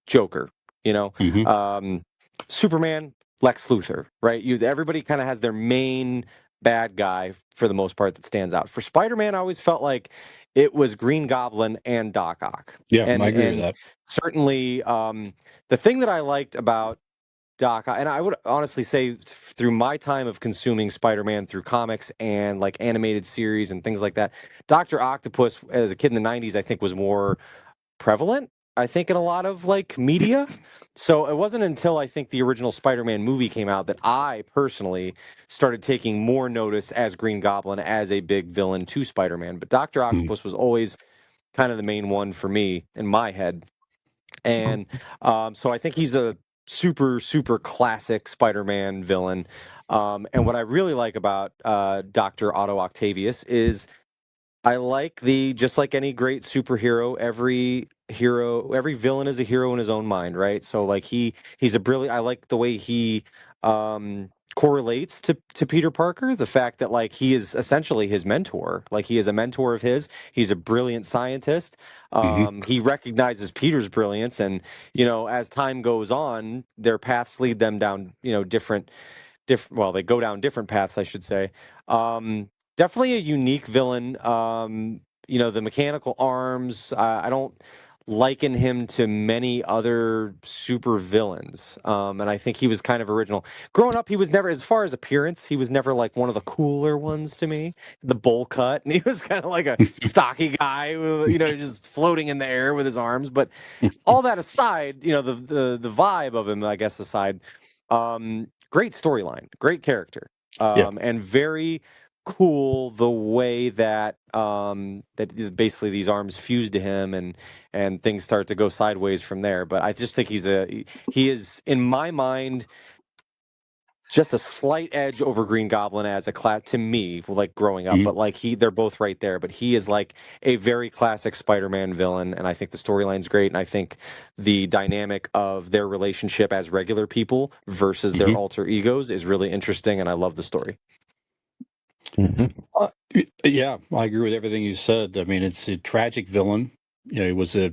Joker. Mhm. Superman, Lex Luthor, right? Everybody kind of has their main bad guy for the most part that stands out. For Spider-Man, I always felt like it was Green Goblin and Doc Ock. Yeah, I And agree with that. certainly the thing that I liked about Doc, and I would honestly say through my time of consuming Spider-Man through comics and like animated series and things like that, Dr. Octopus as a kid in the 90s, I think was more prevalent, I think, in a lot of like media. So it wasn't until I think the original Spider-Man movie came out that I personally started taking more notice as Green Goblin as a big villain to Spider-Man. But Dr. Octopus was always kind of the main one for me in my head. And so I think he's a super, super classic Spider-Man villain. And what I really like about Dr. Otto Octavius is I like just like any great superhero, every villain is a hero in his own mind, right? So like he's a brilliant. I like the way he correlates to Peter Parker. The fact that like he is essentially his mentor, like he is a mentor of his. He's a brilliant scientist. Mhm. He recognizes Peter's brilliance, and as time goes on, their paths lead them down well, they go down different paths, I should say. Definitely a unique villain. The mechanical arms. I don't liken him to many other super villains, and I think he was kind of original. Growing up, he was never, as far as appearance, he was never like one of the cooler ones to me. The bowl cut, and he was kind of like a stocky guy, with, just floating in the air with his arms. But all that aside, the vibe of him, I guess, aside, great storyline, great character, Yeah. and very cool the way that basically these arms fuse to him, and things start to go sideways from there. But I just think he is in my mind just a slight edge over Green Goblin as a class to me, like growing up. Mhm. But like they're both right there. But he is like a very classic Spider-Man villain, and I think the storyline's great. And I think the dynamic of their relationship as regular people versus their Mhm. alter egos is really interesting, and I love the story. Yeah, I agree with everything you said. I mean, it's a tragic villain. He was a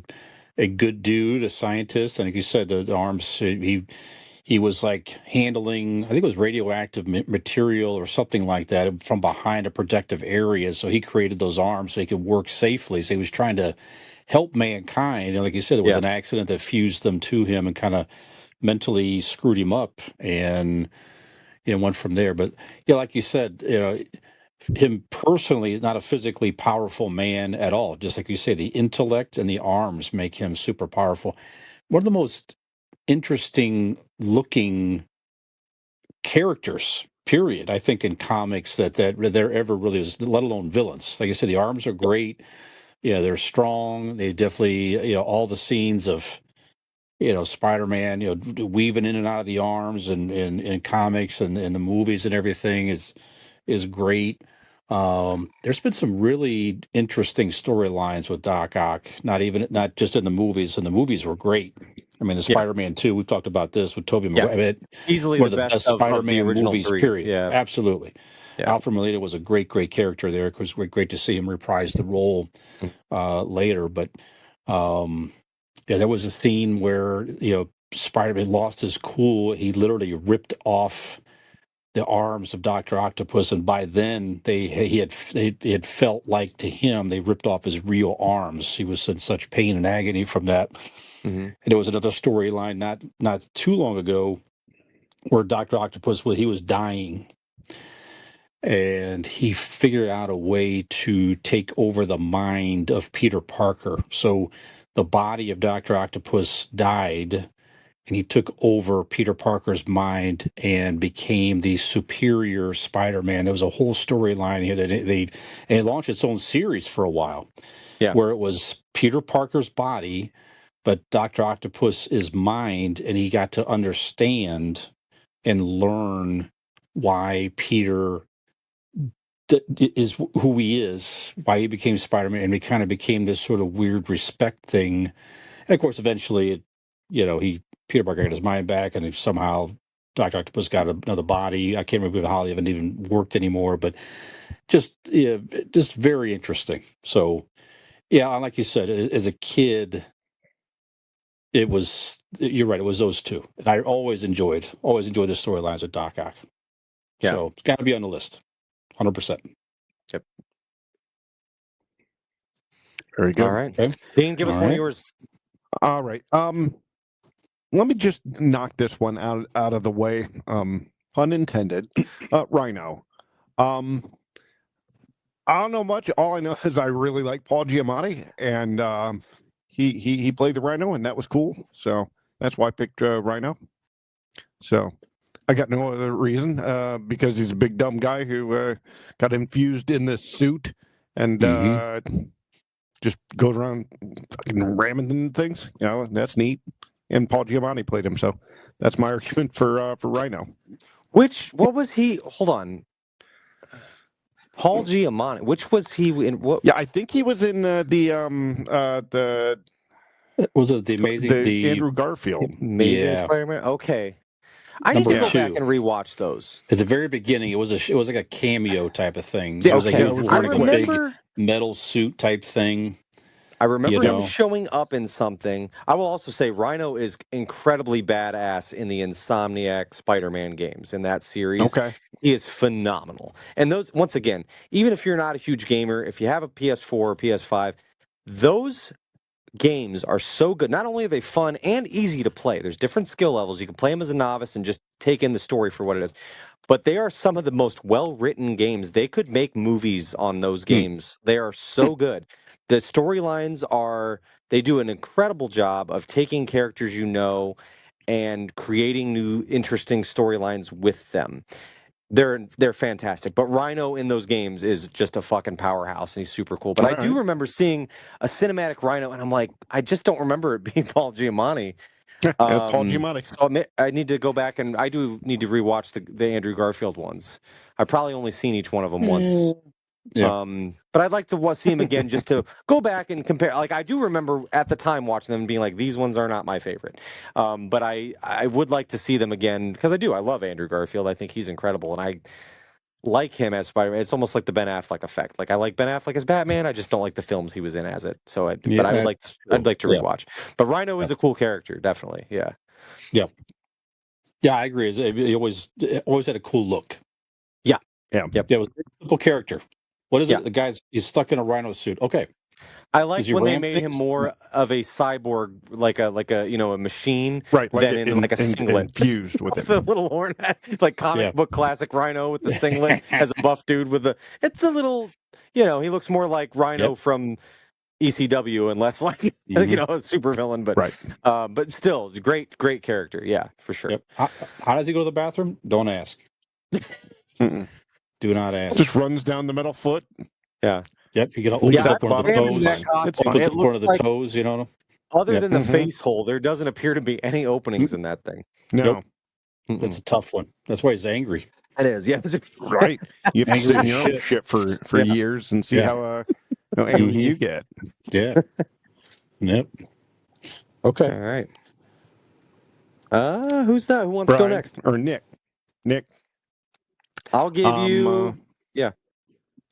good dude, a scientist, and like you said, the arms. He was like handling, I think it was radioactive material or something like that from behind a protective area. So he created those arms so he could work safely. So he was trying to help mankind. And like you said, there was Yeah. an accident that fused them to him and kind of mentally screwed him up, and went from there. But yeah, like you said, him personally is not a physically powerful man at all. Just like you say, the intellect and the arms make him super powerful. One of the most interesting looking characters, period, I think, in comics that there ever really is, let alone villains. Like I said, the arms are great. Yeah, they're strong. They definitely, all the scenes of, Spider-Man, weaving in and out of the arms and comics and the movies and everything is great. There's been some really interesting storylines with Doc Ock, not just in the movies, and the movies were great. I mean, the Yeah. Spider-Man 2, we've talked about this with Tobey Yeah. Maguire. Easily One the of the best best of the Spider-Man original movies, three. period. Yeah. Absolutely. Yeah. Alfred Molina was a great, great character there. It was great to see him reprise the role later. But yeah, there was a scene where Spider-Man lost his cool. He literally ripped off the arms of Doctor Octopus, and by then he had felt like to him they ripped off his real arms. He was in such pain and agony from that. Mm-hmm. And there was another storyline not too long ago where Doctor Octopus he was dying, and he figured out a way to take over the mind of Peter Parker. So the body of Dr. Octopus died, and he took over Peter Parker's mind and became the superior Spider-Man. There was a whole storyline here that and it launched its own series for a while, Yeah. where it was Peter Parker's body, but Dr. Octopus's mind, and he got to understand and learn why Peter is who he is, why he became Spider-Man, and he kind of became this sort of weird respect thing. And of course, eventually, Peter Parker got his mind back, and somehow Doctor Octopus got another body. I can't remember how they haven't even worked anymore, but just very interesting. So, yeah, like you said, as a kid, It was. You're right. It was those two, and I always enjoyed the storylines with Doc Ock. Yeah. So it's got to be on the list, 100%. Very good. All right. Okay. Dean, give us All one of right. yours. All right. Let me just knock this one out of the way. Pun intended. Rhino. I don't know much. All I know is I really like Paul Giamatti, and he played the Rhino, and that was cool. So that's why I picked Rhino. So I got no other reason because he's a big dumb guy who got infused in this suit and just goes around fucking ramming into things. You know, that's neat. And Paul Giamatti played him, so that's my argument for Rhino. What was he? Hold on. Paul Giamatti. Which was he in? What? Yeah, I think he was in the Was it the amazing Andrew Garfield. Amazing Yeah. Spider-Man. Okay, I need Number to go two. back and rewatch those. At the very beginning? It was like a cameo type of thing. Yeah, it was like okay. he was it was I wearing like a big remember. metal suit type thing. I remember You him know. showing up in something. I will also say Rhino is incredibly badass in the Insomniac Spider-Man games in that series. Okay. He is phenomenal. And those, once again, even if you're not a huge gamer, if you have a PS4 or PS5, those games are so good. Not only are they fun and easy to play, there's different skill levels. You can play them as a novice and just take in the story for what it is. But they are some of the most well-written games. They could make movies on those games. They are so good. The storylines they do an incredible job of taking characters you know and creating new interesting storylines with them. They're fantastic. But Rhino in those games is just a fucking powerhouse and he's super cool. But I do remember seeing a cinematic Rhino and I'm like, I just don't remember it being Paul Giamatti. Paul Giamatti. So I need to go back and I do need to rewatch the Andrew Garfield ones. I've probably only seen each one of them once. Yeah. But I'd like to see him again just to go back and compare. Like I do remember at the time watching them and being like, these ones are not my favorite. But I would like to see them again because I love Andrew Garfield. I think he's incredible, and I like him as Spider-Man. It's almost like the Ben Affleck effect. Like I like Ben Affleck as Batman. I just don't like the films he was in as it. So I'd like to rewatch. But Rhino is a cool character, definitely. Yeah. Yeah, I agree. He always had a cool look. Yeah. Yeah, it was a simple character. What is it? The guy's he's stuck in a rhino suit. Okay. I like when they made him more of a cyborg, like a a machine, right? Like than in like a singlet, infused with it. The little horn, like comic book classic Rhino with the singlet as a buff dude with the. It's a little, he looks more like Rhino from ECW and less like a supervillain, but but still great character, yeah, for sure. Yep. How does he go to the bathroom? Don't ask. Do not ask. Just runs down the middle foot. Yeah. Yep. You get up one of the toes. It's fine. Puts up one of the toes. You know. Other than the face hole, there doesn't appear to be any openings in that thing. No. Nope. That's a tough one. That's why he's angry. It is, yeah. Right. You have to sit in your own shit for years and see how angry you get. Yeah. Yep. Okay. All right. Who's that? Who wants to go next? Or Nick. I'll give you. Yeah.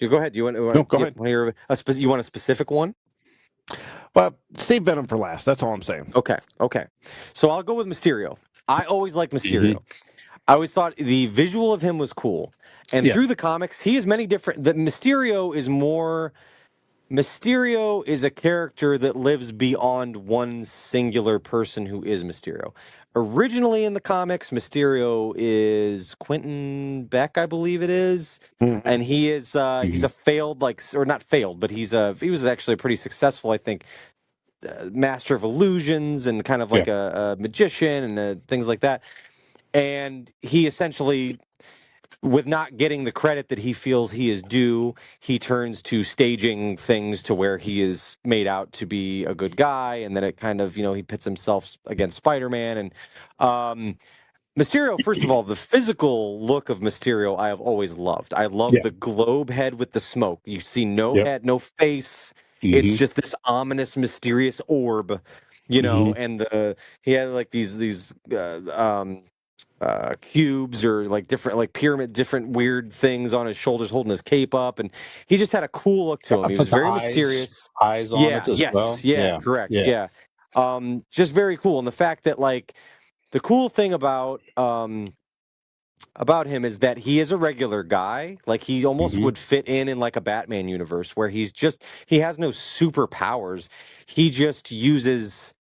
You go ahead. You want? No, go ahead. You want a specific one? Well, save Venom for last. That's all I'm saying. Okay. So I'll go with Mysterio. I always liked Mysterio. I always thought the visual of him was cool, and through the comics, he has many different. Mysterio is a character that lives beyond one singular person who is Mysterio. Originally in the comics, Mysterio is Quentin Beck, I believe it is, and he is he's a failed or not failed, but he was actually a pretty successful, I think, master of illusions and kind of like a magician and things like that. And he essentially, with not getting the credit that he feels he is due, he turns to staging things to where he is made out to be a good guy, and then it kind of, he pits himself against Spider-Man. And Mysterio, first of all, the physical look of Mysterio I have always loved. I love the globe head with the smoke. You see no head, no face. It's just this ominous, mysterious orb, and he had like these cubes or like different pyramid, different weird things on his shoulders holding his cape up, and he just had a cool look to him. He was very mysterious. Eyes on it as well. Yeah, correct. Yeah. just very cool. And the fact that like the cool thing about him is that he is a regular guy. Like he almost would fit in like a Batman universe where he has no superpowers. He just uses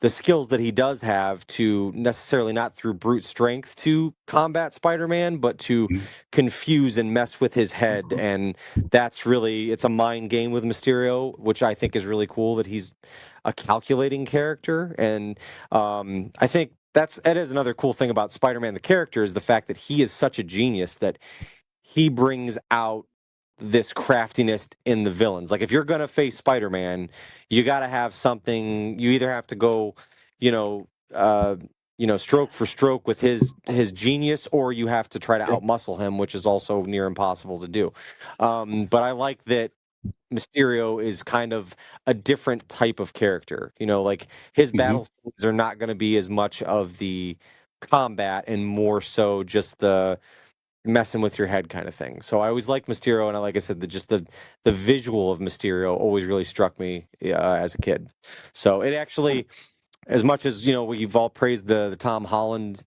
the skills that he does have to necessarily not through brute strength to combat Spider-Man, but to confuse and mess with his head. And that's really, it's a mind game with Mysterio, which I think is really cool that he's a calculating character. And I think that is another cool thing about Spider-Man, the character, is the fact that he is such a genius that he brings out this craftiness in the villains. Like if you're gonna face Spider-Man, you got to have something. You either have to go, you know, stroke for stroke with his genius, or you have to try to outmuscle him, which is also near impossible to do. But I like that Mysterio is kind of a different type of character. You know, like his battle scenes are not going to be as much of the combat and more so just the messing with your head kind of thing. So I always liked Mysterio, and like I said, the visual of Mysterio always really struck me as a kid. So it actually, as much as we've all praised the Tom Holland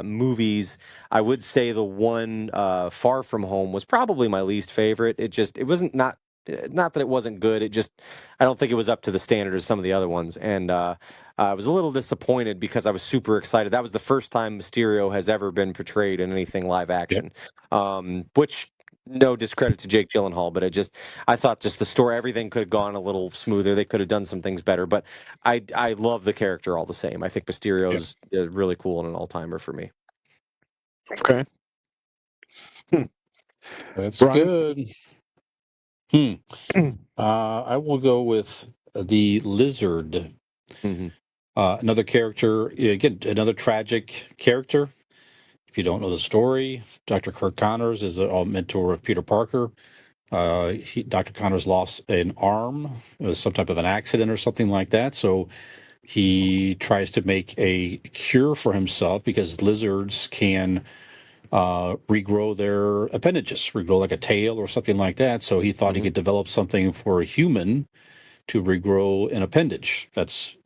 movies, I would say the one Far From Home was probably my least favorite. It wasn't not that it wasn't good. I don't think it was up to the standard of some of the other ones. And I was a little disappointed because I was super excited. That was the first time Mysterio has ever been portrayed in anything live action, which no discredit to Jake Gyllenhaal, but I thought just the story, everything could have gone a little smoother. They could have done some things better, but I love the character all the same. I think Mysterio's really cool and an all-timer for me. Okay. That's Brian? good. I will go with the Lizard. Another character, again, another tragic character. If you don't know the story, Dr. Kirk Connors is a mentor of Peter Parker. Dr. Connors lost an arm, some type of an accident or something like that. So he tries to make a cure for himself because lizards can regrow their appendages, regrow like a tail or something like that. So he thought he could develop something for a human to regrow an appendage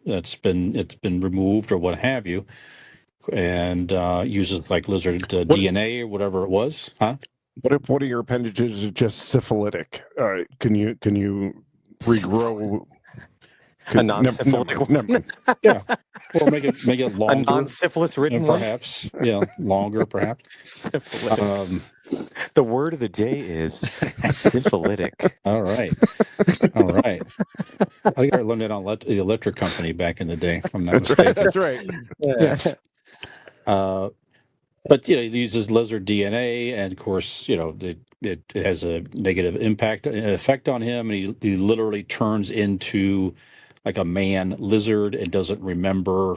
it's been removed or what have you, and uses like lizard DNA or whatever it was. What are your appendages just syphilitic? Can you regrow a non-syphilitic one? Yeah, or make it longer, a non-syphilis ridden one, perhaps. Longer perhaps. Syphilitic. The word of the day is syphilitic. All right. I think I learned it on the electric company back in the day, if I'm not mistaken. That's right. Yeah. But he uses lizard DNA, and of course, it has a negative effect on him, and he literally turns into like a man lizard and doesn't remember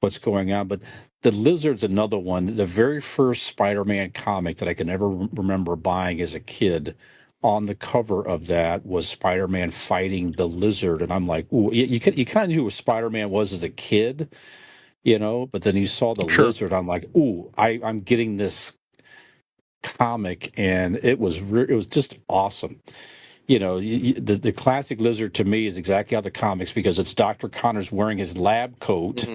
what's going on. But the lizard's another one. The very first Spider-Man comic that I can ever remember buying as a kid, on the cover of that was Spider-Man fighting the lizard, and I'm like, ooh, you kind of knew who Spider-Man was as a kid, but then you saw the lizard. I'm like, ooh, I'm getting this comic, and it was just awesome. The classic lizard to me is exactly how the comics, because it's Dr. Connors wearing his lab coat,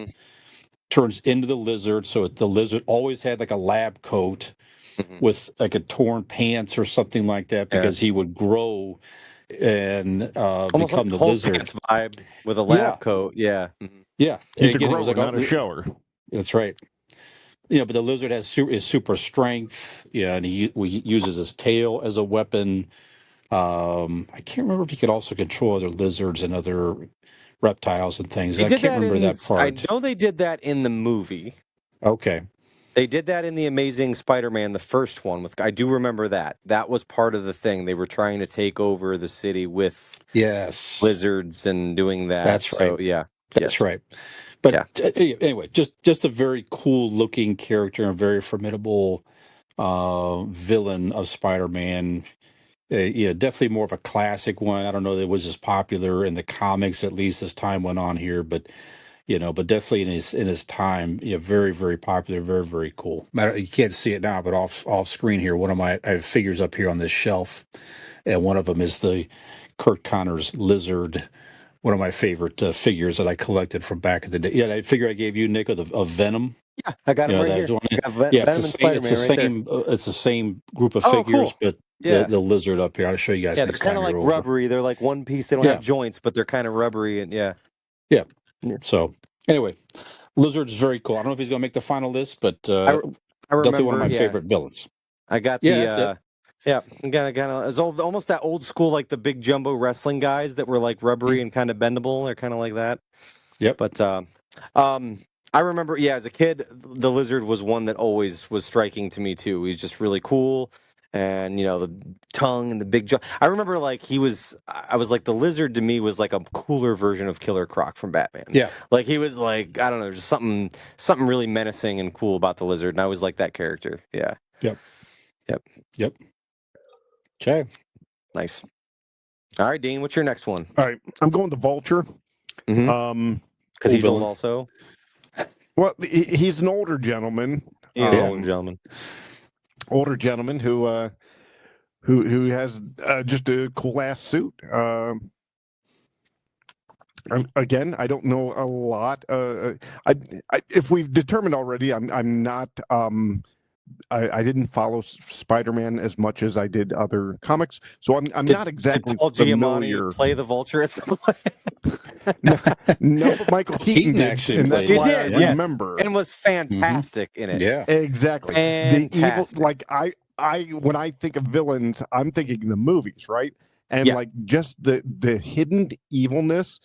turns into the lizard. So the lizard always had like a lab coat with like a torn pants or something like that, because he would grow and become like the lizard pants vibe with a lab coat. Yeah. He's again, it was like not a shower. That's right. But the lizard is super strength. And he uses his tail as a weapon. I can't remember if he could also control other lizards and other reptiles and things. I can't remember that part. I know they did that in the movie. Okay. They did that in the Amazing Spider-Man, the first one. I do remember that. That was part of the thing. They were trying to take over the city with lizards and doing that. That's right. Yeah. That's right. But anyway, just a very cool looking character and very formidable villain of Spider-Man. Definitely more of a classic one. I don't know that it was as popular in the comics, at least as time went on here, but definitely in his time, very, very popular, very, very cool. You can't see it now, but off screen here, I have figures up here on this shelf, and one of them is the Kurt Connors lizard one of my favorite figures that I collected from back in the day. Yeah, that figure I gave you, Nick, of Venom. Yeah, I got him right here. That's one. I got Yeah, Venom and Spider-Man it's the right there. same. It's the same group of Oh, figures, cool. but Yeah. the lizard up here. I'll show you guys Yeah, they're next kind time of like you're over. rubbery. They're like one piece. They don't Yeah. have joints, but they're kind of rubbery. And yeah. So anyway, Lizard's very cool. I don't know if he's going to make the final list, but I remember, definitely one of my favorite villains. I got Yeah, the that's it. yeah, kind of it's almost that old school, like the big jumbo wrestling guys that were like rubbery and kind of bendable. They're kind of like that. Yep. But I remember, as a kid, the Lizard was one that always was striking to me too. He's just really cool, and the tongue and the big jaw. I remember like I was like, the Lizard to me was like a cooler version of Killer Croc from Batman. Yeah. Like he was like, I don't know, just something really menacing and cool about the Lizard, and I was like that character. Yeah. Yep. Okay. Nice. All right, Dean, what's your next one? All right, I'm going the Vulture. Mhm. Because he's old also. Well, he's an older gentleman. Older gentleman who has just a cool ass suit. Again, I don't know a lot. If we've determined already, I'm not. I didn't follow Spider-Man as much as I did other comics, so I'm not exactly did Paul familiar. Giamatti play the Vulture at some point? No, but Michael Keaton did, actually and that's played why it. I Yes. remember. And was fantastic in it. Yeah. Exactly. Fantastic. The evil, like I when I think of villains, I'm thinking the movies, right? And like just the hidden evilness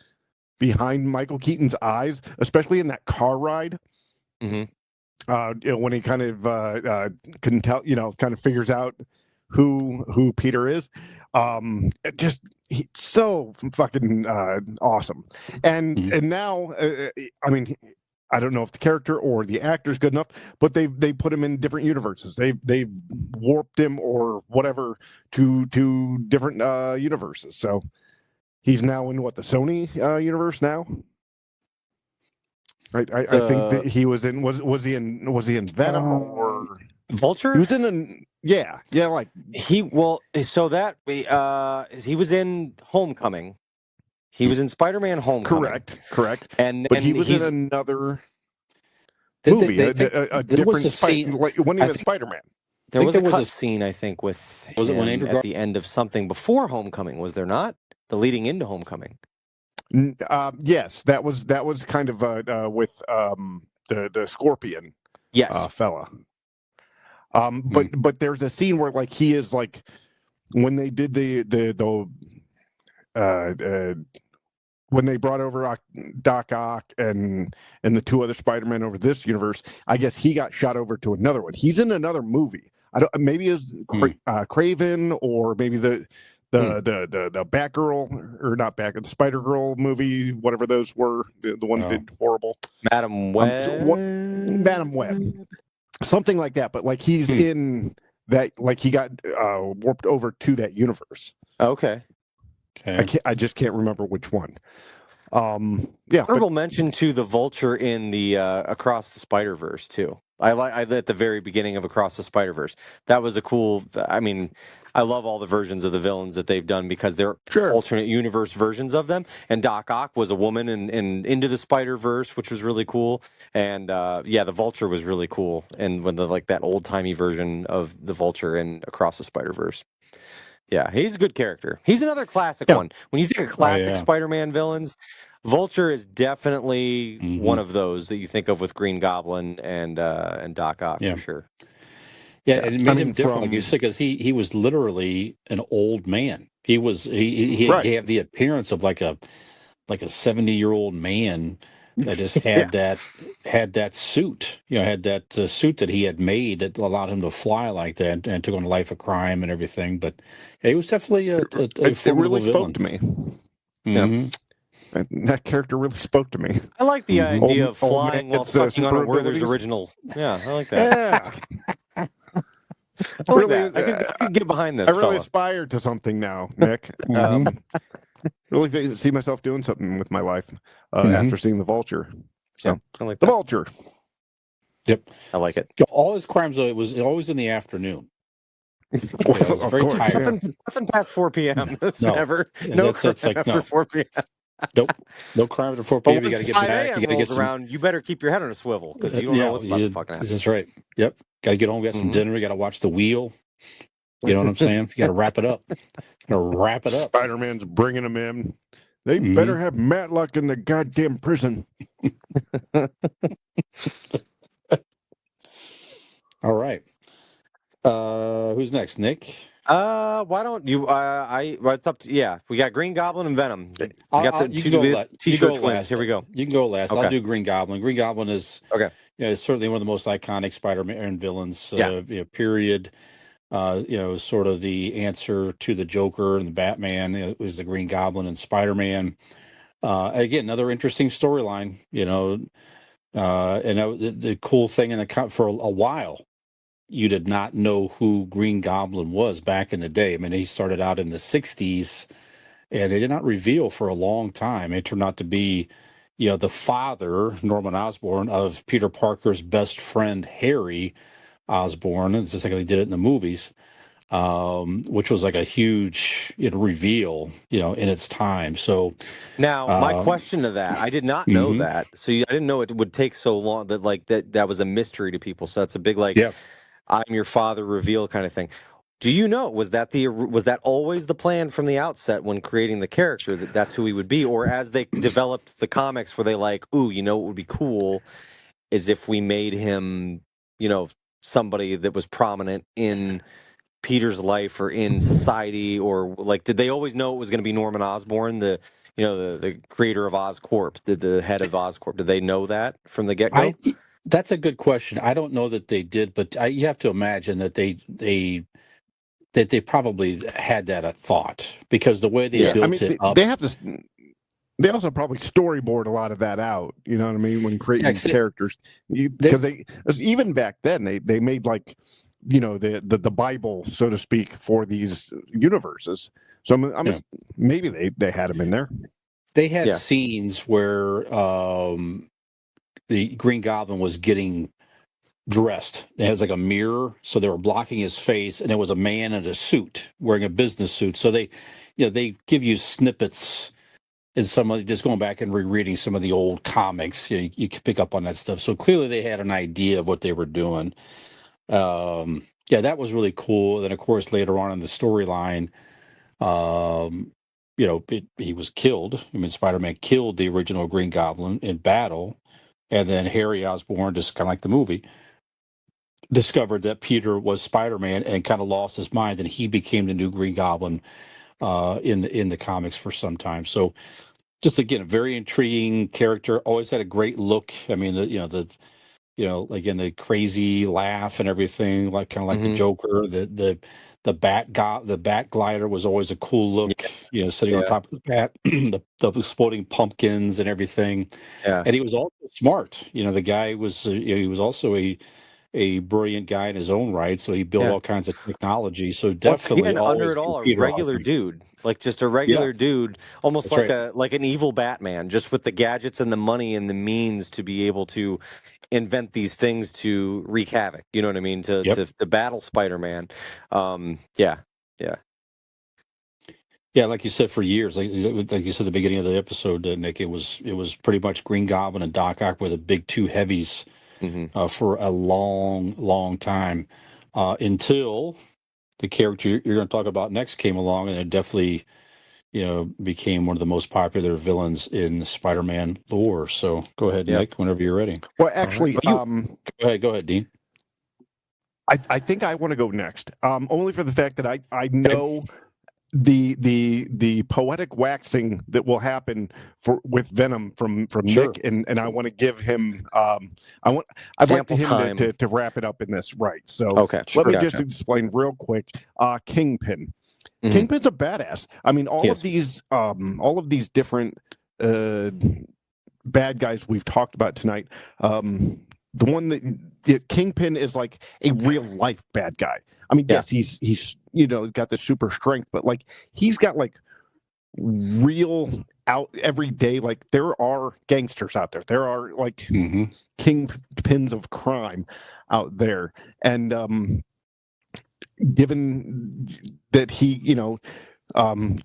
behind Michael Keaton's eyes, especially in that car ride. When he kind of can tell, kind of figures out who Peter is. Just he's so fucking awesome. And now, I mean, I don't know if the character or the actor is good enough, but they put him in different universes. They warped him or whatever to different universes. So he's now in the Sony universe now. I think that he was in. Was he in Venom or Vulture? He was in like he was in Homecoming. He was in Spider-Man Homecoming. Correct. And but he was in another movie, a different scene, like when he was Spider-Man. There was a scene, I think, with was it when him at the end of something before Homecoming, was there not? The leading into Homecoming. Yes, that was kind of with the Scorpion fella. But there's a scene where like he is like when they did the when they brought over Doc Ock and the two other Spider-Men over this universe, I guess he got shot over to another one. He's in another movie. I don't. Maybe it's Craven, or maybe the Batgirl, or not Batgirl, the Spider Girl movie, whatever those were, the ones that did horrible. Madam Web. Madam Web, something like that. But like he's in that, like he got warped over to that universe. Okay. I just can't remember which one. Honorable mention to the Vulture in the Across the Spider-Verse too. I at the very beginning of Across the Spider-Verse. That was a cool. I mean, I love all the versions of the villains that they've done because they're alternate universe versions of them. And Doc Ock was a woman in Into the Spider-Verse, which was really cool. And the Vulture was really cool. And when that old timey version of the Vulture in Across the Spider-Verse. Yeah, he's a good character. He's another classic one. When you think of classic Spider-Man villains, Vulture is definitely one of those that you think of with Green Goblin and Doc Ock for sure. Yeah, and it made him different, like you said, because he was literally an old man. He had the appearance of like a 70-year-old man that just had that suit, had that suit that he had made that allowed him to fly like that and took on a life of crime and everything. But he was definitely a it really villain. Spoke to me. Yeah. That character really spoke to me. I like the idea of flying while sucking on a Werther's original. Yeah, I like that. Yeah. I like that. I could get behind this. I really aspire to something now, Nick. Really see myself doing something with my life after seeing the Vulture. So I like the Vulture. Yep, I like it. All his crimes, though, it was always in the afternoon. It was very tiring. Nothing past 4 p.m. It's No. never. Yeah, No that's like, after no. 4 p.m. Nope. No crime before But PM. You got once to get 5 back. You a.m. got to get rolls some. around, you better keep your head on a swivel because you don't know what's about to fucking happen. That's right. Yep. Got to get home, get some Mhm. dinner. You got to watch The Wheel. You know what I'm saying? You got to wrap it up. Wrap it up. Spider-Man's bringing them in. They Mhm. better have Matlock in the goddamn prison. All right. Who's next? Nick? Why don't you? It's up to, yeah. We got Green Goblin and Venom. We got the You can go T-shirt twins. last. Here we go. You can go last. Okay. I'll do Green Goblin. Green Goblin is is certainly one of the most iconic Spider-Man villains. Period. Sort of the answer to the Joker and the Batman. It was the Green Goblin and Spider-Man. Again, another interesting storyline. The cool thing for a while, you did not know who Green Goblin was back in the day. I mean, he started out in the 60s, and they did not reveal for a long time. It turned out to be, the father, Norman Osborn, of Peter Parker's best friend, Harry Osborn. It's just like they did it in the movies, which was like a huge reveal, in its time. So now, my question to that, I did not know that. So I didn't know it would take so long. That was a mystery to people. So that's a big I'm your father reveal kind of thing. Do you know, was that always the plan from the outset when creating the character, that's who he would be? Or as they developed the comics, were they like, ooh, what would be cool is if we made him, somebody that was prominent in Peter's life or in society, or like, did they always know it was going to be Norman Osborn, the creator of Oscorp, the head of Oscorp? Did they know that from the get-go? That's a good question. I don't know that they did, but you have to imagine that they probably had that a thought, because the way they built it up. They have this. They also probably storyboard a lot of that out. You know what I mean? When creating these characters, because even back then they made like the Bible, so to speak, for these universes. So maybe they had them in there. They had scenes where the Green Goblin was getting dressed. It has like a mirror, so they were blocking his face, and it was a man in a suit wearing a business suit. So they give you snippets, and just going back and rereading some of the old comics, you can pick up on that stuff. So clearly they had an idea of what they were doing. That was really cool. Then of course later on in the storyline, he was killed. I mean, Spider-Man killed the original Green Goblin in battle, and then Harry Osborn, just kind of like the movie, discovered that Peter was Spider-Man and kind of lost his mind, and he became the new Green Goblin in the comics for some time. So, just again, a very intriguing character. Always had a great look. I mean, again, the crazy laugh and everything, like kind of like the Joker. The bat glider was always a cool look. Sitting on top of the bat, the exploding pumpkins and everything. Yeah, and he was also smart. The guy was he was also a brilliant guy in his own right. So he built all kinds of technology. So definitely under it all, a regular dude, like just a regular dude, almost like an evil Batman, just with the gadgets and the money and the means to be able to invent these things to wreak havoc. You know what I mean? To battle Spider-Man. Yeah. Like you said, for years, like you said at the beginning of the episode, Nick, it was pretty much Green Goblin and Doc Ock were the big two heavies for a long time, until the character you're going to talk about next came along, and it definitely became one of the most popular villains in Spider-Man lore. So go ahead, Nick, whenever you're ready. Well, actually, go ahead, Dean. I think I want to go next, only for the fact that I know the poetic waxing that will happen with Venom from Nick, and I want to give him I'd like him to wrap it up in this, right? So let me just explain real quick. Kingpin. Kingpin's a badass. I mean, all of these different bad guys we've talked about tonight. The one that Kingpin is like a real life bad guy. I mean, yes, he's got the super strength, but like he's got like real out every day. Like there are gangsters out there. There are like kingpins of crime out there, and given that he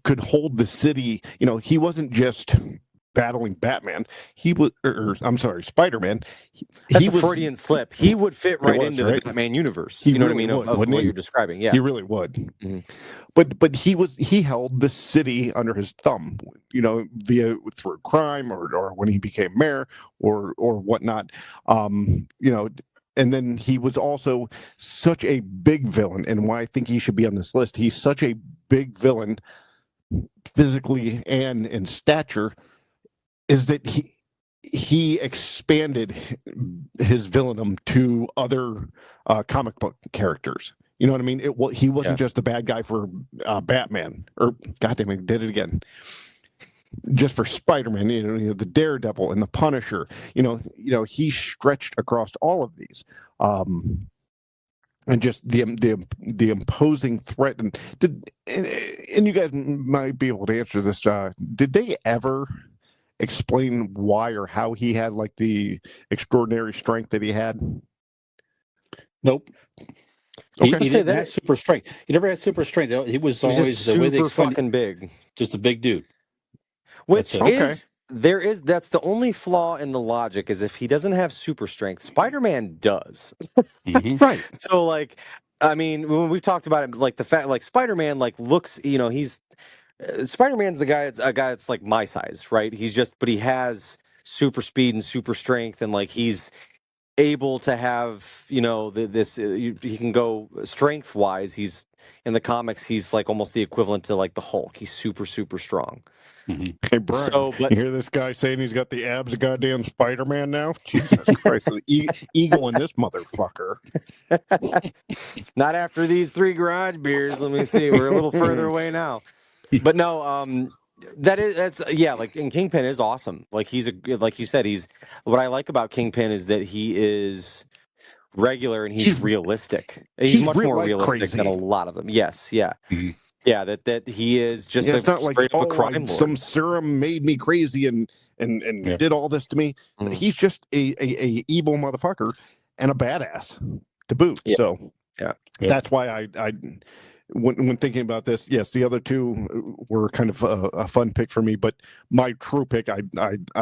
could hold the city, he wasn't just battling Batman. He was, I'm sorry, Spider-Man. That's He a was. Freudian slip. He would fit right was, into right? the Batman universe. He You know what I really mean? would, Of wouldn't what he? you're describing. Yeah. He really would. Mhm. But he held the city under his thumb, via through crime or when he became mayor or whatnot. And then he was also such a big villain, and why I think he should be on this list. He's such a big villain, physically and in stature, is that he expanded his villainum to other comic book characters. You know what I mean? He wasn't just the bad guy for Batman, or goddamn it, did it again. Just for Spider-Man, the Daredevil and the Punisher. He stretched across all of these, and just the imposing threat. And you guys might be able to answer this. Did they ever explain why or how he had like the extraordinary strength that he had? Nope. Okay. He didn't have super strength. He never had super strength. He was He was always just the way they super explained fucking big. just a big dude. Which That's it. that's the only flaw in the logic is if he doesn't have super strength, Spider-Man does. Mhm. Right. So like, I mean, when we've talked about it, like the fact, like Spider-Man, like looks, he's Spider-Man's the guy. It's a guy that's like my size, right? But he has super speed and super strength, and like he's able to have, he can go strength wise. He's in the comics. He's like almost the equivalent to like the Hulk. He's super super strong. Mhm. Hey, Brian, So, but you hear this guy saying he's got the abs of goddamn Spider-Man now? Jesus Christ, the eagle in this motherfucker. not after these 3 garage beers. Let me see. We're a little further away now. But no, that's yeah, like, and Kingpin is awesome. Like like you said, what I like about Kingpin is that he is regular and he's realistic. He's much real more life realistic than a crazy. lot of them. Yes, yeah. Mhm. Yeah, that he is just Yeah, it's not like, straight up a crime lord. some serum made me crazy and Yeah. did all this to me. Mm. He's just a evil motherfucker and a badass to boot. Yeah. So Yeah. that's why I when thinking about this, yes, the other two were kind of a fun pick for me, but my true pick, I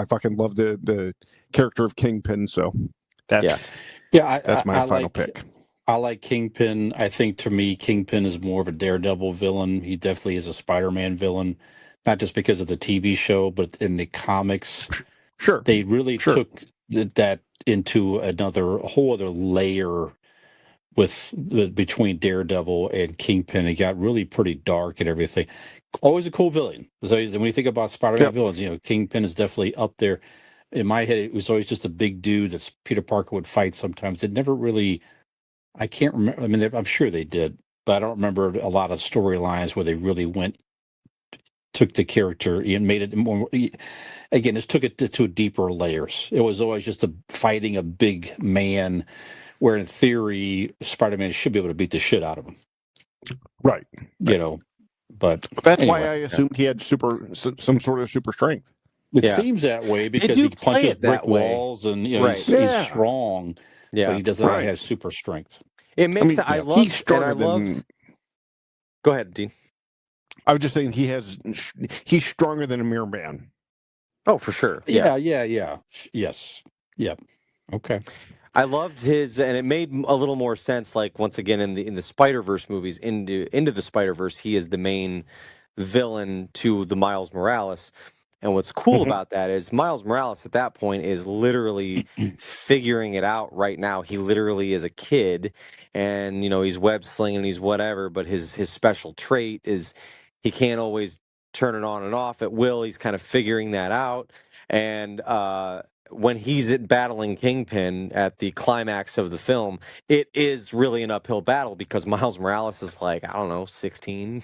fucking love the character of Kingpin. So that's that's my final pick. I like Kingpin. I think to me, Kingpin is more of a Daredevil villain. He definitely is a Spider-Man villain, not just because of the TV show, but in the comics, Sure, they really took that into a whole other layer between Daredevil and Kingpin. It got really pretty dark and everything. Always a cool villain. So when you think about Spider-Man villains, Kingpin is definitely up there. In my head, it was always just a big dude that Peter Parker would fight sometimes. It never really. I can't remember. I mean, I'm sure they did, but I don't remember a lot of storylines where they really took the character and made it more. Again, just took it to deeper layers. It was always just fighting a big man, where in theory Spider-Man should be able to beat the shit out of him. Right. But that's anyway, why I assumed he had some sort of super strength. It seems that way because he punches brick walls and he's strong. Yeah, but he doesn't have super strength. It makes he's stronger than. Go ahead, Dean. I was just saying he's stronger than a mere man. Oh, for sure. Yeah. Yes. Yep. Okay. I loved his, and it made a little more sense. Like once again in the Spider-Verse movies, into the Spider-Verse, he is the main villain to the Miles Morales. And what's cool about that is Miles Morales at that point is literally figuring it out right now. He literally is a kid, and he's web slinging, he's whatever. But his special trait is he can't always turn it on and off at will. He's kind of figuring that out, and when he's battling Kingpin at the climax of the film, it is really an uphill battle because Miles Morales is like, I don't know, 16.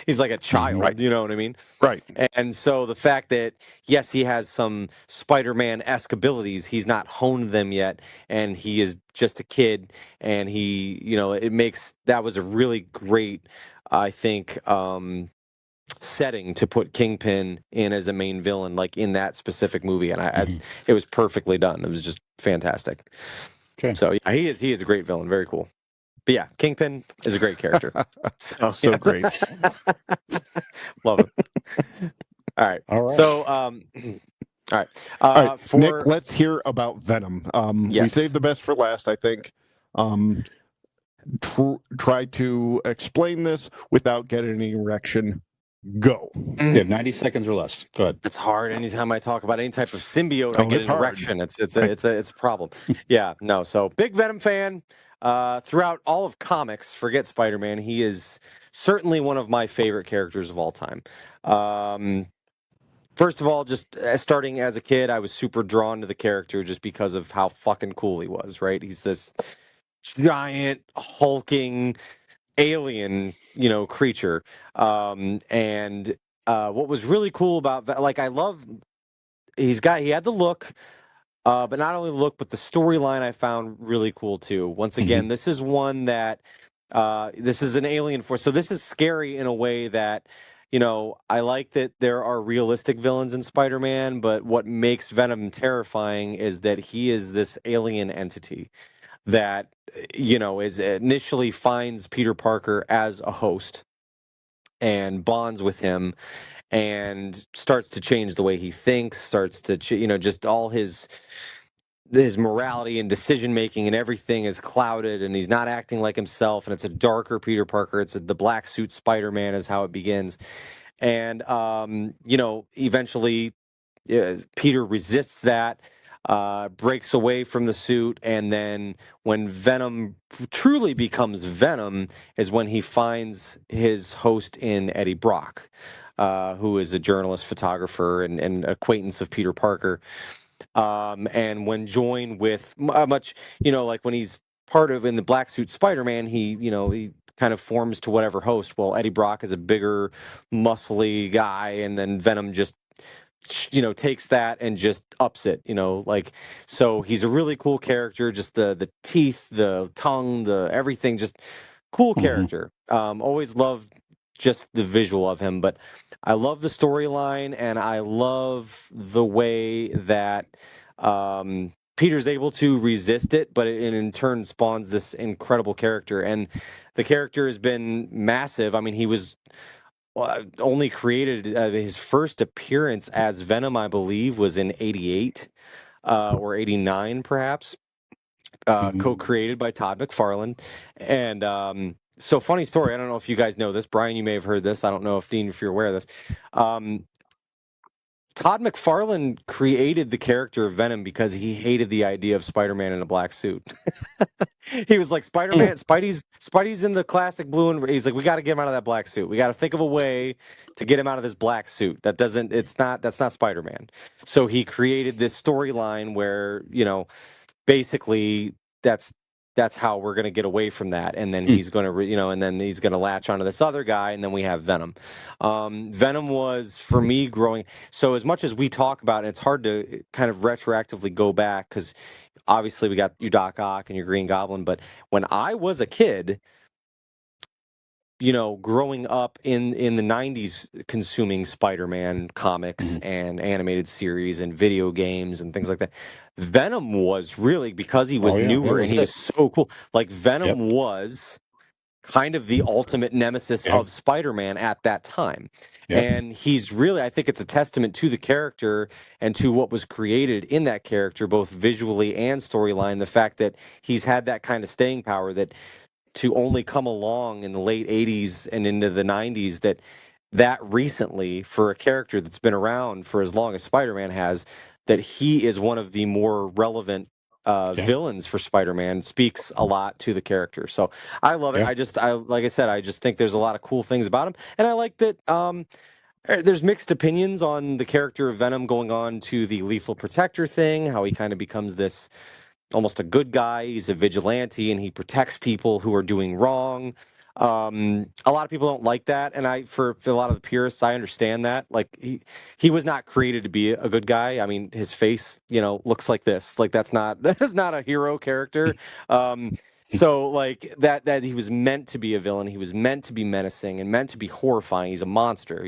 He's like a child, right. You know what I mean? Right. And so the fact that, yes, he has some Spider-Man-esque abilities, he's not honed them yet, and he is just a kid, and that was a really great, I think, setting to put Kingpin in as a main villain, like in that specific movie, and it was perfectly done. It was just fantastic. Okay. So yeah, he is a great villain, very cool. But yeah, Kingpin is a great character. So great. Love him. All right. All right. So All right. All right, For Nick, let's hear about Venom. We Yes. saved the best for last, I think. Try to explain this without getting an erection. Go. Yeah, 90 seconds or less. Go ahead. It's hard. Anytime I talk about any type of symbiote, I Oh, get it's an hard. erection. It's a problem. Yeah, no. So big Venom fan. Throughout all of comics, forget Spider-Man. He is certainly one of my favorite characters of all time. First of all, just starting as a kid, I was super drawn to the character just because of how fucking cool he was. Right? He's this giant hulking alien, creature. And what was really cool about that, like, I love he had the look, but not only the look, but the storyline I found really cool too. Once again, this is one that this is an alien force, so this is scary in a way that. I like that there are realistic villains in Spider-Man, but what makes Venom terrifying is that he is this alien entity that is initially finds Peter Parker as a host and bonds with him and starts to change the way he thinks, starts to just all his morality and decision making and everything is clouded, and he's not acting like himself, and it's a darker Peter Parker. The black suit Spider-Man is how it begins. And eventually Peter resists that, breaks away from the suit, and then when Venom truly becomes Venom is when he finds his host in Eddie Brock, who is a journalist, photographer, and acquaintance of Peter Parker. And when joined with much, like when he's part of in the black suit Spider-Man, he kind of forms to whatever host. Well, Eddie Brock is a bigger, muscly guy, and then Venom just takes that and just ups it, like, so he's a really cool character, just the teeth, the tongue, the everything, just cool character. Always loved just the visual of him, but I love the storyline, and I love the way that Peter's able to resist it, but it in turn spawns this incredible character, and the character has been massive. I mean, he was only created his first appearance as Venom, I believe, was in '88 or '89, perhaps. Co-created by Todd McFarlane, and so funny story. I don't know if you guys know this, Brian. You may have heard this. I don't know if Dean, if you're aware of this. Todd McFarlane created the character of Venom because he hated the idea of Spider-Man in a black suit. He was like, Spider-Man, Spidey's in the classic blue, and he's like, we got to get him out of that black suit. We got to think of a way to get him out of this black suit. That's not Spider-Man. So he created this storyline where, basically that's how we're going to get away from that, and then he's going to and then he's going to latch onto this other guy, and then we have Venom. Venom was, for me, growing, so as much as we talk about it, it's hard to kind of retroactively go back, because obviously we got your Doc Ock and your Green Goblin, but when I was a kid, growing up in the 90s, consuming Spider-Man comics and animated series and video games and things like that, Venom was really, because he was newer and he was so cool. Like, Venom was kind of the ultimate nemesis of Spider-Man at that time. And he's really, I think it's a testament to the character and to what was created in that character, both visually and storyline, the fact that he's had that kind of staying power, that to only come along in the late 80s and into the 90s, that recently, for a character that's been around for as long as Spider-Man has, that he is one of the more relevant villains for Spider-Man, speaks a lot to the character. So I love it. Like I said, I just think there's a lot of cool things about him, and I like that there's mixed opinions on the character of Venom going on to the Lethal Protector thing, how he kind of becomes this almost a good guy. He's a vigilante, and he protects people who are doing wrong. A lot of people don't like that, and for a lot of the purists, I understand that. Like, he was not created to be a good guy. I mean, his face, looks like this. Like, that is not a hero character. So, like, that he was meant to be a villain. He was meant to be menacing and meant to be horrifying. He's a monster,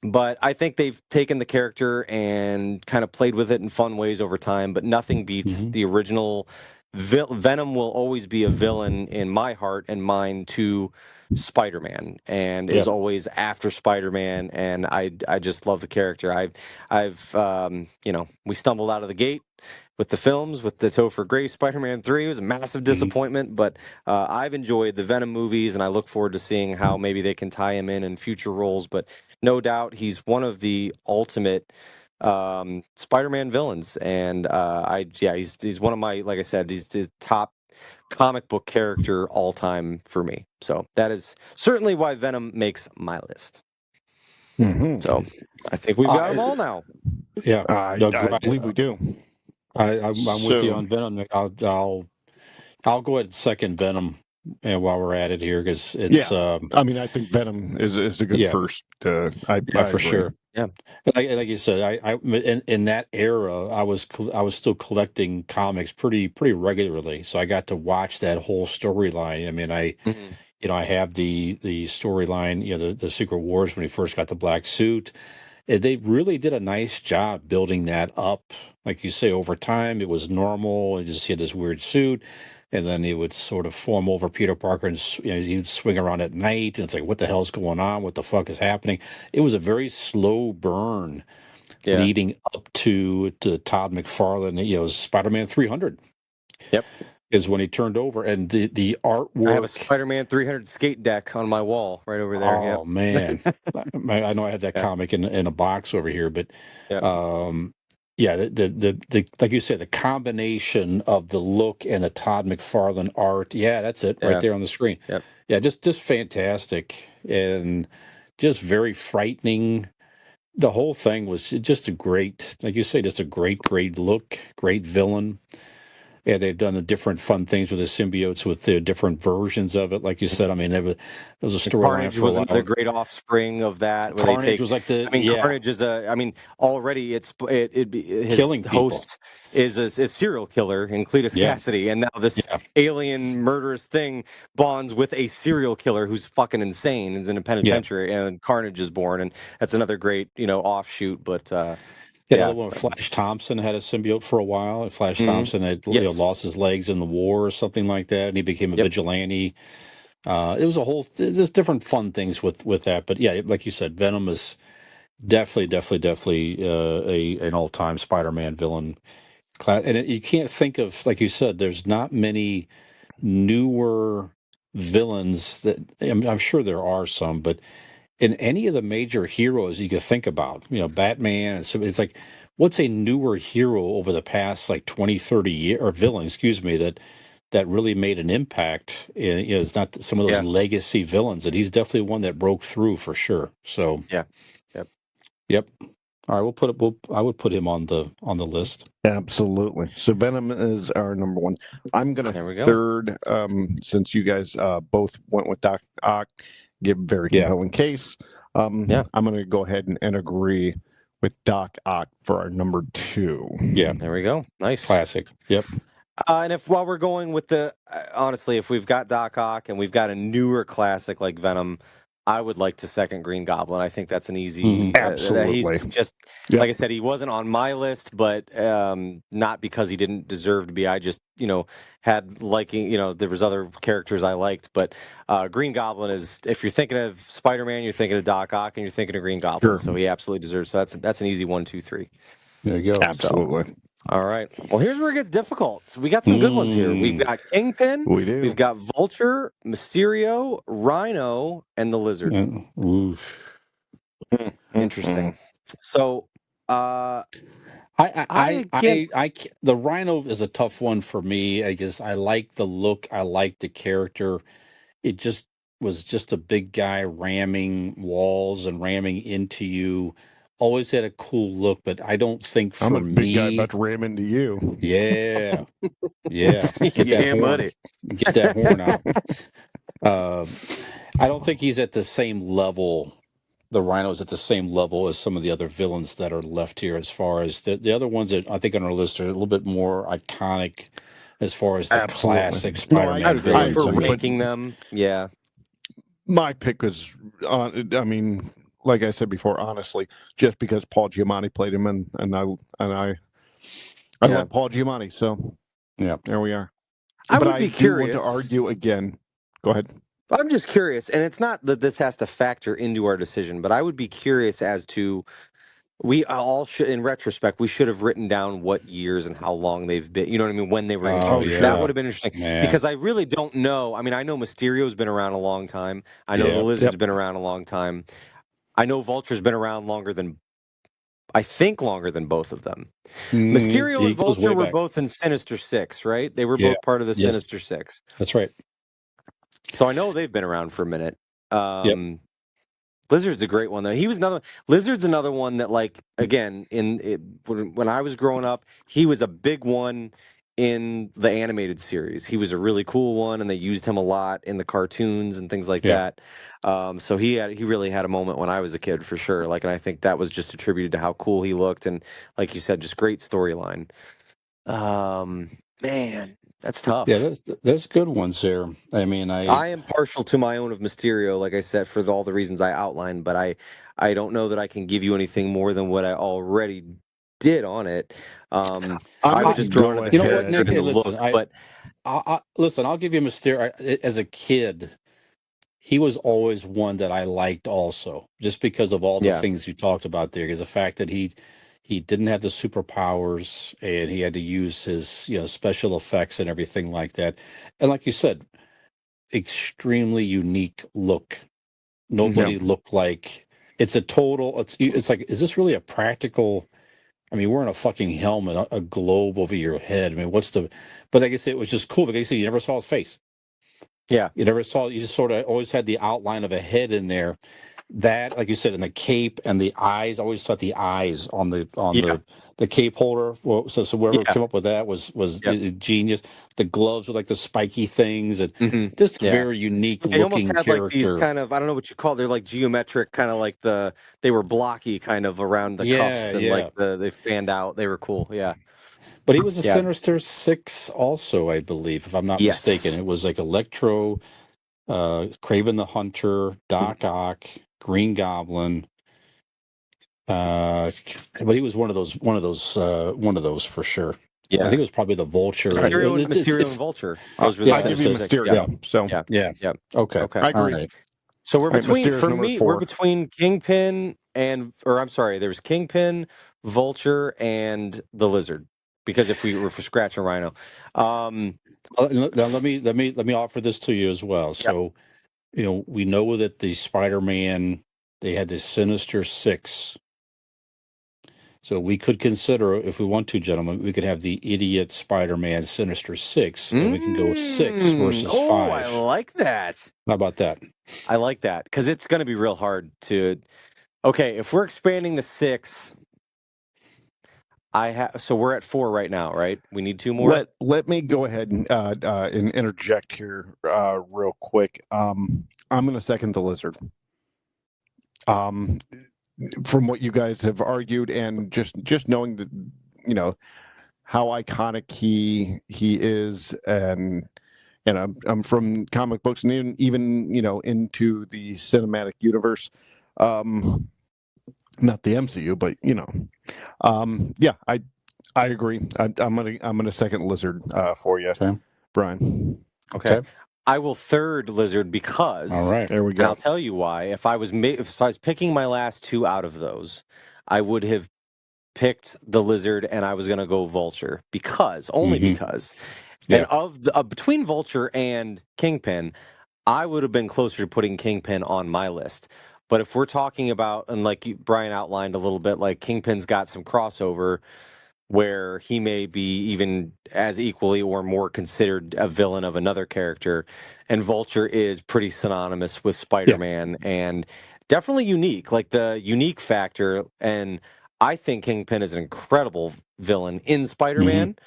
But I think they've taken the character and kind of played with it in fun ways over time, but nothing beats the original. Venom will always be a villain in my heart and mind to Spider-Man and is always after Spider-Man, and I just love the character. I've we stumbled out of the gate with the films with the Topher Grace Spider-Man 3. It was a massive disappointment, but I've enjoyed the Venom movies, and I look forward to seeing how maybe they can tie him in future roles. But no doubt he's one of the ultimate Spider-Man villains, and he's one of my, like I said, he's the top comic book character all time for me. So that is certainly why Venom makes my list. Mhm. So I think we've got them all now. Yeah, I believe we do. I'm with you So- on Venom. I'll go ahead and second Venom, while we're at it here, because it's I mean, I think Venom is a good first. I for agree. sure. Yeah. Like you said, I in that era, I was still collecting comics pretty regularly, so I got to watch that whole storyline. I mean, I have the storyline, the Secret Wars when he first got the black suit. They really did a nice job building that up. Like you say, over time, it was normal. He just had this weird suit, and then he would sort of form over Peter Parker, and he would swing around at night, and it's like, what the hell's going on? What the fuck is happening? It was a very slow burn leading up to Todd McFarlane, Spider-Man 300. Yep. Is when he turned over, and the artwork. I have a Spider-Man 300 skate deck on my wall right over there. Oh man, I know I had that comic in a box over here, but the like you said, the combination of the look and the Todd McFarlane art, that's it right there on the screen. Yep. Yeah, just fantastic and just very frightening. The whole thing was just a great, like you say, just a great look, great villain. Yeah, they've done the different fun things with the symbiotes with the different versions of it. Like you said, I mean, there was a storyline Carnage for a was while. the great offspring of that. Where Carnage was like Carnage is already his killing host is a serial killer in Cletus Cassidy, and now this alien murderous thing bonds with a serial killer who's fucking insane, is in a penitentiary, and Carnage is born, and that's another great offshoot. But another one, Flash Thompson had a symbiote for a while, and Flash Thompson had lost his legs in the war or something like that, and he became a vigilante. It was there's different fun things with that, but like you said, Venom is definitely an all-time Spider-Man villain. And you can't think of, like you said, there's not many newer villains that I'm sure there are some, but in any of the major heroes you could think about, Batman. So it's like, what's a newer hero over the past like 20, 30 years, or villain, excuse me, that really made an impact? It's not some of those legacy villains, and he's definitely one that broke through for sure. So yep. All right, I would put him on the list. Absolutely. So Venom is our number one. I'm going to third, since you guys both went with Doc Ock, give a very compelling case. I'm going to go ahead and agree with Doc Ock for our number two. Yeah. There we go. Nice. Classic. Yep. And while we're going with honestly, if we've got Doc Ock and we've got a newer classic like Venom, I would like to second Green Goblin. I think that's an easy. Absolutely. He's just like I said, he wasn't on my list, but not because he didn't deserve to be. I just had liking. There was other characters I liked, but Green Goblin is. If you're thinking of Spider-Man, you're thinking of Doc Ock, and you're thinking of Green Goblin. So he absolutely deserves. So that's an easy 1, 2, 3. There you go. Absolutely. All right. Well, here's where it gets difficult. So we got some good ones here. We've got Kingpin. We do. We've got Vulture, Mysterio, Rhino, and the Lizard. Interesting. So, the Rhino is a tough one for me. I guess I like the look. I like the character. It just was just a big guy ramming walls and ramming into you. Always had a cool look, but I don't think for me. I'm a big guy about to ram into you. Yeah. Get that horn. Buddy. Get that horn out. I don't think he's at the same level. The Rhino's at the same level as some of the other villains that are left here. As far as the other ones that I think on our list are a little bit more iconic, as far as the classic Spider-Man villains. For ranking them, my pick was, like I said before, honestly, just because Paul Giamatti played him, and I love Paul Giamatti, so there we are. I would be curious want to argue again. Go ahead. I'm just curious, and it's not that this has to factor into our decision, but I would be curious as to we all should, in retrospect, we should have written down what years and how long they've been. You know what I mean? When they were Oh introduced, sure. that yeah, would have been interesting man. because I really don't know. I mean, I know Mysterio's been around a long time. I know the Yeah. Lizard's been around a long time. I know Vulture's been around longer than longer than both of them. Mysterio and He goes Vulture way were back. both in Sinister Six, right? They were Yeah. both part of the Yes. Sinister Six. That's right. So I know they've been around for a minute. Yep. Lizard's a great one though. He was another Lizard's another one that, like, again, when I was growing up, he was a big one in the animated series. He was a really cool one, and they used him a lot in the cartoons and things like Yeah. that. So he really had a moment when I was a kid for sure. Like, and I think that was just attributed to how cool he looked, and like you said, just great storyline. Man, that's tough. Yeah, there's good ones there. I mean, I am partial to my own of Mysterio, like I said, for all the reasons I outlined, but I don't know that I can give you anything more than what I already did on it. I was just drawn to the you know what, character Nick? and Hey, the listen, look, but listen. I'll give you Mysterio. As a kid, he was always one that I liked also, just because of all the yeah, things you talked about there. Because the fact that he didn't have the superpowers and he had to use his special effects and everything like that. And like you said, extremely unique look. Nobody looked like it's a total. It's like, is this really a practical? I mean, wearing a fucking helmet, a globe over your head. I mean, what's the? But like I said, it was just cool because you see, you never saw his face. yeah, You never saw. You just sort of always had the outline of a head in there. That, like you said, in the cape and the eyes. I always thought the eyes on yeah, the cape holder. Well, so whoever yeah, came up with that was yep. genius. The gloves with like the spiky things and just Yeah. very unique They almost looking had like these character. kind of, I don't know what you call it, they're like geometric, kind of like they were blocky kind of around the Yeah, cuffs, and like yeah. they fanned out. They were cool. Yeah. But he was a Yeah. Sinister Six also, I believe, if I'm not mistaken. Yes. It was like Electro, Craven the Hunter, Doc Ock, Green Goblin. But he was one of those for sure. I think Yeah. it was probably the Vulture. I, Mysterio and Vulture. Those were the Yeah, I give you Sinister Six. Yeah. Mysterio. So Yeah. yeah. Yeah. Okay, Okay. I all agree. right. So we're All right, between, Mysterio's for number me, we're 4. between Kingpin or I'm sorry, there's Kingpin, Vulture, and the Lizard. Because if we were for Scratch and Rhino. Now let me offer this to you as well. Yeah. So we know that the Spider-Man, they had this Sinister Six. So we could consider, if we want to, gentlemen, we could have the idiot Spider-Man Sinister Six, and we can go 6 versus Oh, 5. I like that. How about that? I like that because it's going to be real hard to. Okay, if we're expanding to 6, so we're at 4 right now, right? We need 2 more. Let me go ahead and interject here real quick. I'm going to second the Lizard. From what you guys have argued, and just knowing that how iconic he is, and I'm from comic books and even into the cinematic universe. Not the MCU, but yeah, I agree. I'm gonna second Lizard for you, Okay. Brian. Okay. I will third Lizard because. All right. There we And go. I'll tell you why. If I was picking my last 2 out of those, I would have picked the Lizard, and I was going to go Vulture only because. Yeah. And between Vulture and Kingpin, I would have been closer to putting Kingpin on my list. But if we're talking about, and like Brian outlined a little bit, like Kingpin's got some crossover where he may be even as equally or more considered a villain of another character, and Vulture is pretty synonymous with Spider-Man and definitely unique, like the unique factor. And I think Kingpin is an incredible villain in Spider-Man,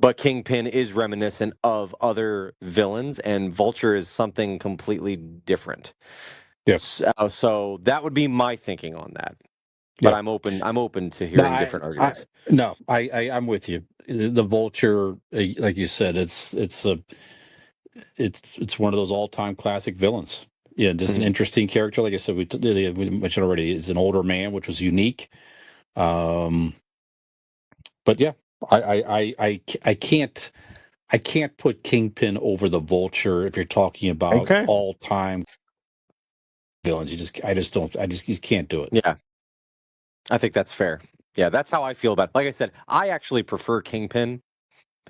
but Kingpin is reminiscent of other villains, and Vulture is something completely different. Yes. So that would be my thinking on that. But I'm open to hearing different arguments. I'm with you. The Vulture, like you said, it's one of those all-time classic villains. Yeah, just an interesting character. Like I said, we mentioned already. It's an older man, which was unique. But yeah, I can't I can't put Kingpin over the Vulture if you're talking about Okay. all time villains. You can't do it. Yeah, I think that's fair. Yeah, that's how I feel about it. Like I said, I actually prefer Kingpin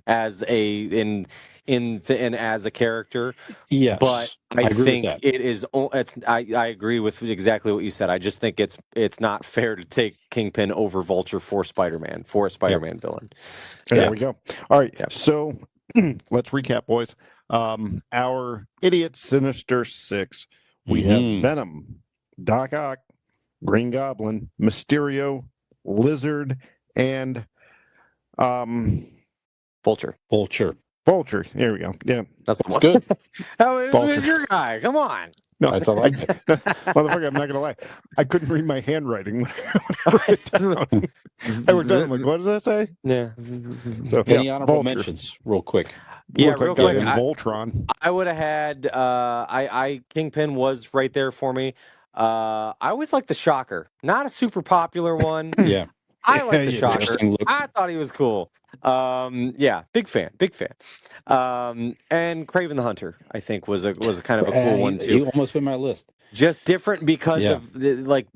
as and as a character, but Yes, I I agree with think that. it is. I agree with exactly what you said. I just think it's not fair to take Kingpin over Vulture for Spider-Man for a Spider-Man villain. There Yeah. we go. All right. Yep. So let's recap, boys. Our idiot Sinister Six. We have Mhm. Venom, Doc Ock, Green Goblin, Mysterio, Lizard, and Vulture. Vulture. Vulture. Here we go. Yeah. That's It's good. who's your guy? Come on. No, I thought like it. motherfucker, I'm not gonna lie. I couldn't read my handwriting when I wrote it down. I wrote down, I'm like, what does that say? Yeah. So Any yeah, honorable Vulture. mentions, real quick? Yeah, Looks real like quick, goddamn Voltron. I would have had I Kingpin was right there for me. I always liked the Shocker. Not a super popular one. Yeah, I like the you do. Shocker. interesting look. I thought he was cool. Yeah, big fan, big fan. And Craven the Hunter, I think was a kind of a cool one He too. almost been my list. Just different because Yeah. of like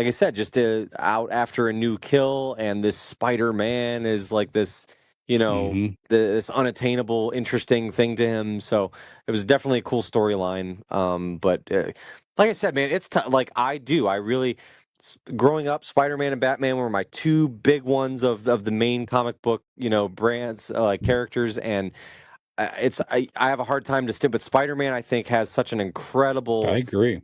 I said, just out after a new kill, and this Spider-Man is like this, Mhm. this unattainable, interesting thing to him. So it was definitely a cool storyline. But like I said, man, it's like I really growing up, Spider-Man and Batman were my two big ones of the main comic book, brands, like characters, and I have a hard time to stick. But Spider-Man, I think, has such an I incredible agree.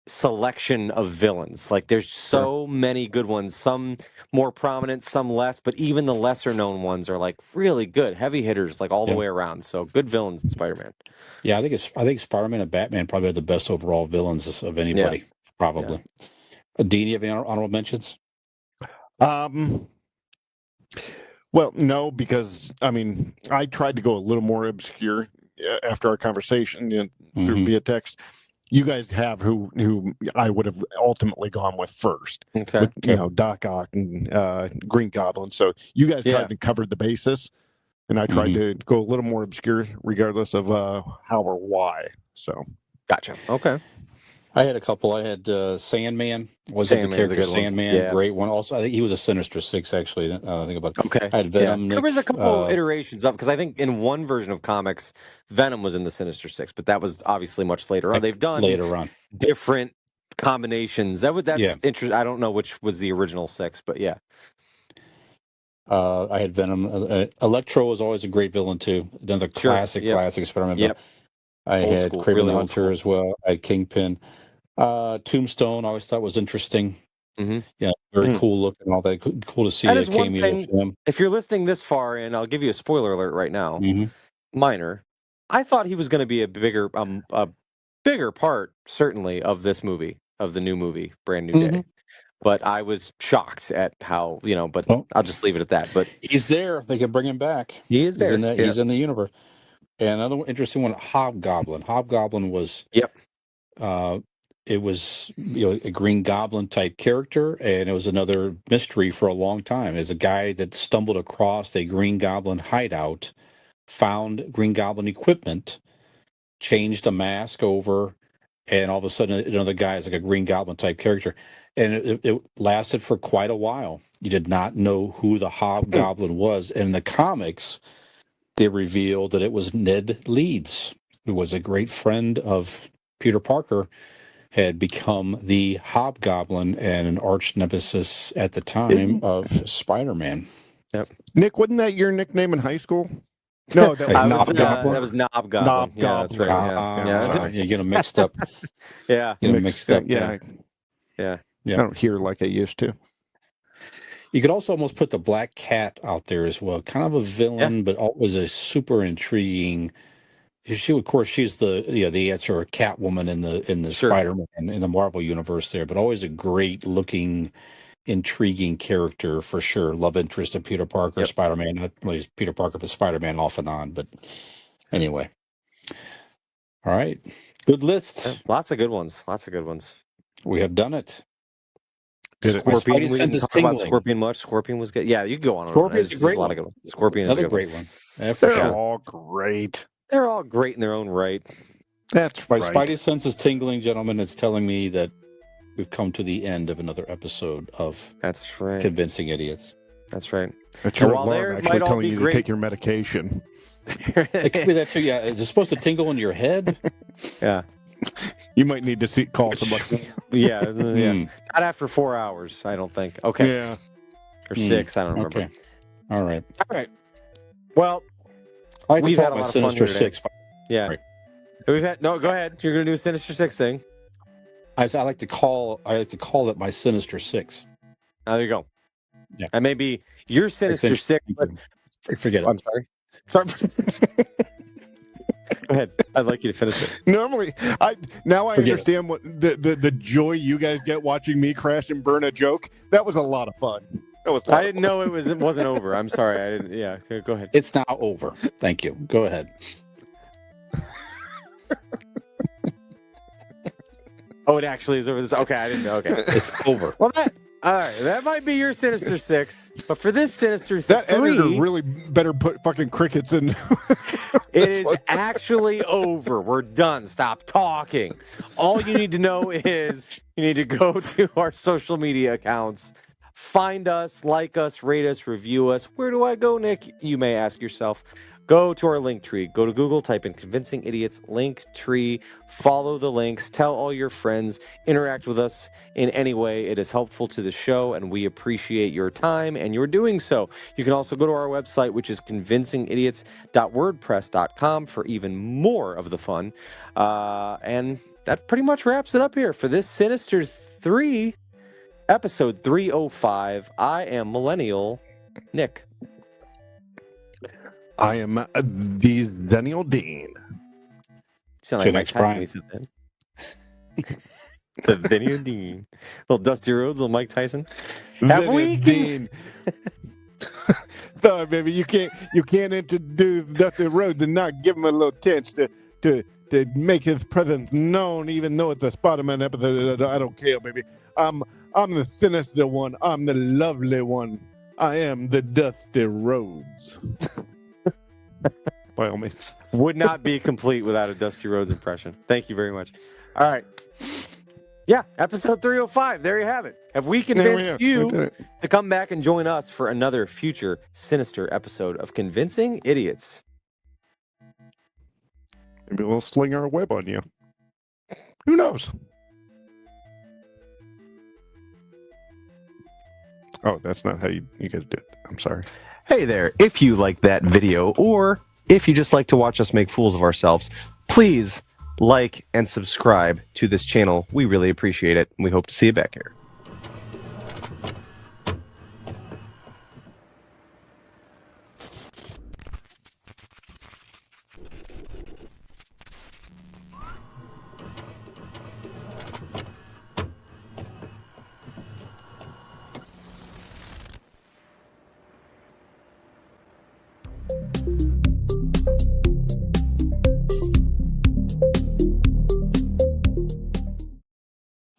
selection of villains. Like there's so many good ones, some more prominent, some less, but even the lesser known ones are like really good, heavy hitters, like all the Yeah. way around. So good villains in Spider-Man. Yeah, I think Spider-Man and Batman probably are the best overall villains of anybody. Probably. Dean, you have any honorable mentions? Well, no, because I mean, I tried to go a little more obscure after our conversation through Mhm. via text. You guys have who I would have ultimately gone with first, Okay. with Doc Ock and Green Goblin. So you guys tried to cover the basis, and I tried to go a little more obscure, regardless of how or why. So Gotcha. Okay. I had a couple. I had Sandman. Was it the Sandman's a character good one. Sandman? Yeah. Great one. Also, I think he was a Sinister Six, actually. I think about it. Okay. I had Venom. There Nick, was a couple iterations of, because I think in one version of comics, Venom was in the Sinister Six, but that was obviously much later on. They've done later on. different combinations. That's Yeah. interesting. I don't know which was the original six, but yeah. I had Venom. Electro was always a great villain too. Another classic Spider-Man villain. I Old had school, Kraven really the old Hunter school. as well. I had Kingpin. Tombstone I always thought was interesting. Mhm. Yeah, very cool looking. All that cool to see That a is one cameo thing. from him. If you're listening this far in, I'll give you a spoiler alert right now. Mhm. Minor. I thought he was going to be a bigger part, certainly, of this movie, of the new movie, Brand New Day. But I was shocked at how, but Well, I'll just leave it at that. But he's there. They can bring him back. he is there. He's in the universe. And another interesting one, Hobgoblin. Hobgoblin was it was a Green Goblin type character, and it was another mystery for a long time. As a guy that stumbled across a Green Goblin hideout, found Green Goblin equipment, changed a mask over, and all of a sudden another guy is like a Green Goblin type character, and it lasted for quite a while. You did not know who the Hobgoblin was. And in the comics, they revealed that it was Ned Leeds, who was a great friend of Peter Parker, had become the Hobgoblin and an arch nemesis at the time of Spider-Man. Yep. Nick, wasn't that your nickname in high school? No, that was Knobgoblin. That was Knobgoblin. Yeah, that's right. Yeah. Sorry, you're getting mixed up. Yeah. You're mixed up. Yeah. Yeah. I don't hear like I used to. You could also almost put the Black Cat out there as well. Kind of a villain, but always a super intriguing. Of course, she's the answer, Catwoman in the Spider-Man in the Marvel universe there, but always a great looking, intriguing character for sure. Love interest of Peter Parker, Spider-Man, not really Peter Parker, but Spider-Man off and on. But anyway, all right, good list. Lots of good ones. Lots of good ones. We have done it. Scorpion. Spidey We sense didn't is talk about tingling. Scorpion much. Scorpion was good. Yeah, you can go on. Scorpion's a There's great lot of one. good ones. Scorpion is a Another good one. great one. Yeah, for They're sure. all great. They're all great in their own right. That's My right. Spidey sense is tingling, gentlemen. It's telling me that we've come to the end of another episode of That's right. Convincing Idiots. That's right. That's your while there alarm might actually all telling be you great- to take your medication. It could be that too. Yeah, is it supposed to tingle in your head? Yeah. You might need to call somebody. Yeah. Yeah. Hmm. Not after 4 hours, I don't think. Okay. Yeah. Or 6, I don't remember. Okay. All right. Well, I like to We've call had it a my lot of fun Sinister here today. Six. yeah. Right. We've had no. Go ahead. You're gonna do a Sinister Six thing. I like to call it my Sinister Six. Now there you go. Yeah. And maybe your Sinister Six. But, Forget it. I'm sorry. Go ahead. I'd like you to finish it. Normally, I Forget understand what the joy you guys get watching me crash and burn a joke. That was a lot of fun. That was. I didn't know it wasn't over. I'm sorry. I didn't. Yeah. Go ahead. It's now over. Thank you. Go ahead. Oh, it actually is over this. Okay, I didn't know. Okay. It's over. Well, all right. That might be your Sinister Six, but for this Sinister That editor Three, really better put fucking crickets in. it is actually over. We're done. Stop talking. All you need to know is you need to go to our social media accounts, find us, like us, rate us, review us. Where do I go, Nick? You may ask yourself. Go to our link tree. Go to Google, type in Convincing Idiots link tree, follow the links, tell all your friends, interact with us in any way. It is helpful to the show, and we appreciate your time and your doing so. You can also go to our website, which is convincingidiots.wordpress.com for even more of the fun. And that pretty much wraps it up here for this Sinister 3, episode 305. I am Millennial Nick. I am the Daniel Dean. You sound like Mike Next, Tyson Brian. when you said that. The Vinny Dean. Little Dusty Rhodes, little Mike Tyson. Have Daniel we Dean? No, baby, you can't introduce Dusty Rhodes and not give him a little chance to make his presence known, even though it's a Spider-Man episode. I don't care, baby. I'm the sinister one. I'm the lovely one. I am the Dusty Rhodes. By all means. Would not be complete without a Dusty Rhodes impression. Thank you very much. All right. Yeah, episode 305. There you have it. Have we convinced We you did it. to come back and join us for another future sinister episode of Convincing Idiots? Maybe we'll sling our web on you. Who knows? Oh, that's not how you gotta do it. I'm sorry. Hey there, if you like that video, or if you just like to watch us make fools of ourselves, please like and subscribe to this channel. We really appreciate it, and we hope to see you back here.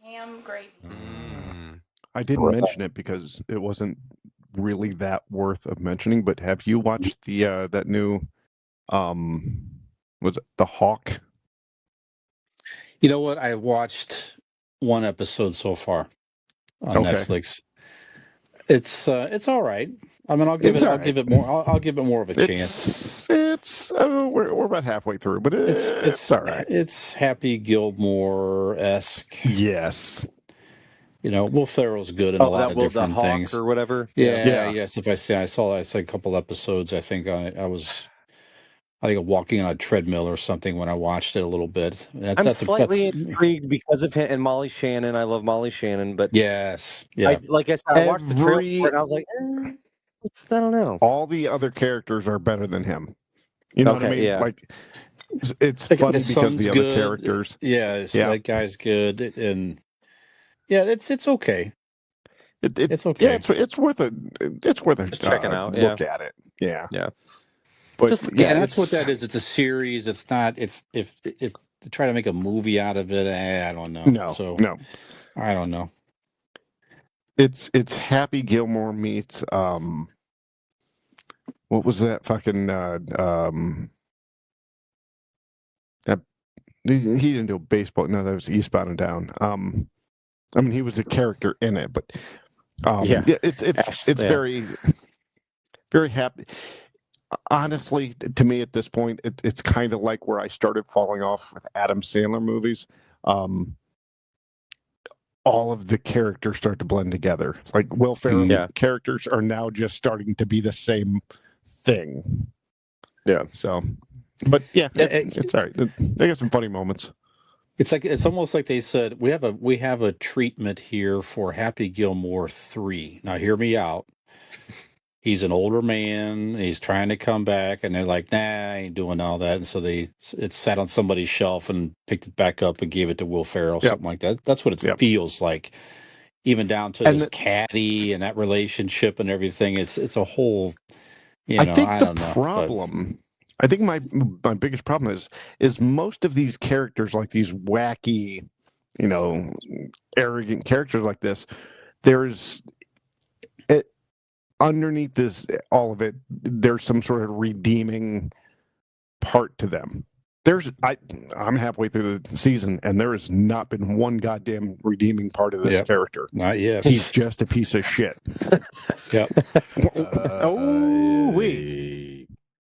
Ham gravy. I didn't mention it because it wasn't really that worth of mentioning, but have you watched the that new was it The Hawk? You know what? I watched one episode so far on Okay. Netflix. It's all right. I mean, I'll give It's it. all I'll right. give it more. I'll give it more of a chance. It's we're about halfway through, but it's all right. It's Happy Gilmore-esque. Yes. You know, Will Ferrell's good in a lot of the different Hawk things. or whatever. Yeah. Yes. If I saw a couple episodes. I think I was walking on a treadmill or something when I watched it a little bit. I'm slightly intrigued because of him and Molly Shannon. I love Molly Shannon, but Yes. Yeah. like I said, I watched the trailer for it and I was like, I don't know. All the other characters are better than him. You know what I Okay, mean? yeah. Like it's Like, funny his because son's the other good. characters. Yeah. Yeah. That guy's good, and yeah, it's okay. It's okay. Yeah, it's worth a Just checking out, look at it. Yeah. Yeah. But Just Yeah, that's what that is. It's a series. It's not. It's if to try to make a movie out of it. I don't know. No, So no. I don't know. It's Happy Gilmore meets what was that fucking that he didn't do baseball. No, that was Eastbound and Down. I mean, he was a character in it, but it's very very happy. Honestly, to me at this point, it's kind of like where I started falling off with Adam Sandler movies. All of the characters start to blend together. It's like Will Ferrell characters are now just starting to be the same thing. Yeah. So, but yeah, it's all right. They got some funny moments. It's almost like they said we have a treatment here for Happy Gilmore 3. Now hear me out. He's an older man. He's trying to come back, and they're like, "Nah, I ain't doing all that." And so it sat on somebody's shelf and picked it back up and gave it to Will Ferrell, something like that. That's what it feels like, even down to his caddy and that relationship and everything. It's a whole. I think my biggest problem is most of these characters, like these wacky, arrogant characters like this. There's underneath all of it, there's some sort of redeeming part to them. I'm halfway through the season, and there has not been one goddamn redeeming part of this character. Not yet. He's just a piece of shit. Yep. Oh, wait.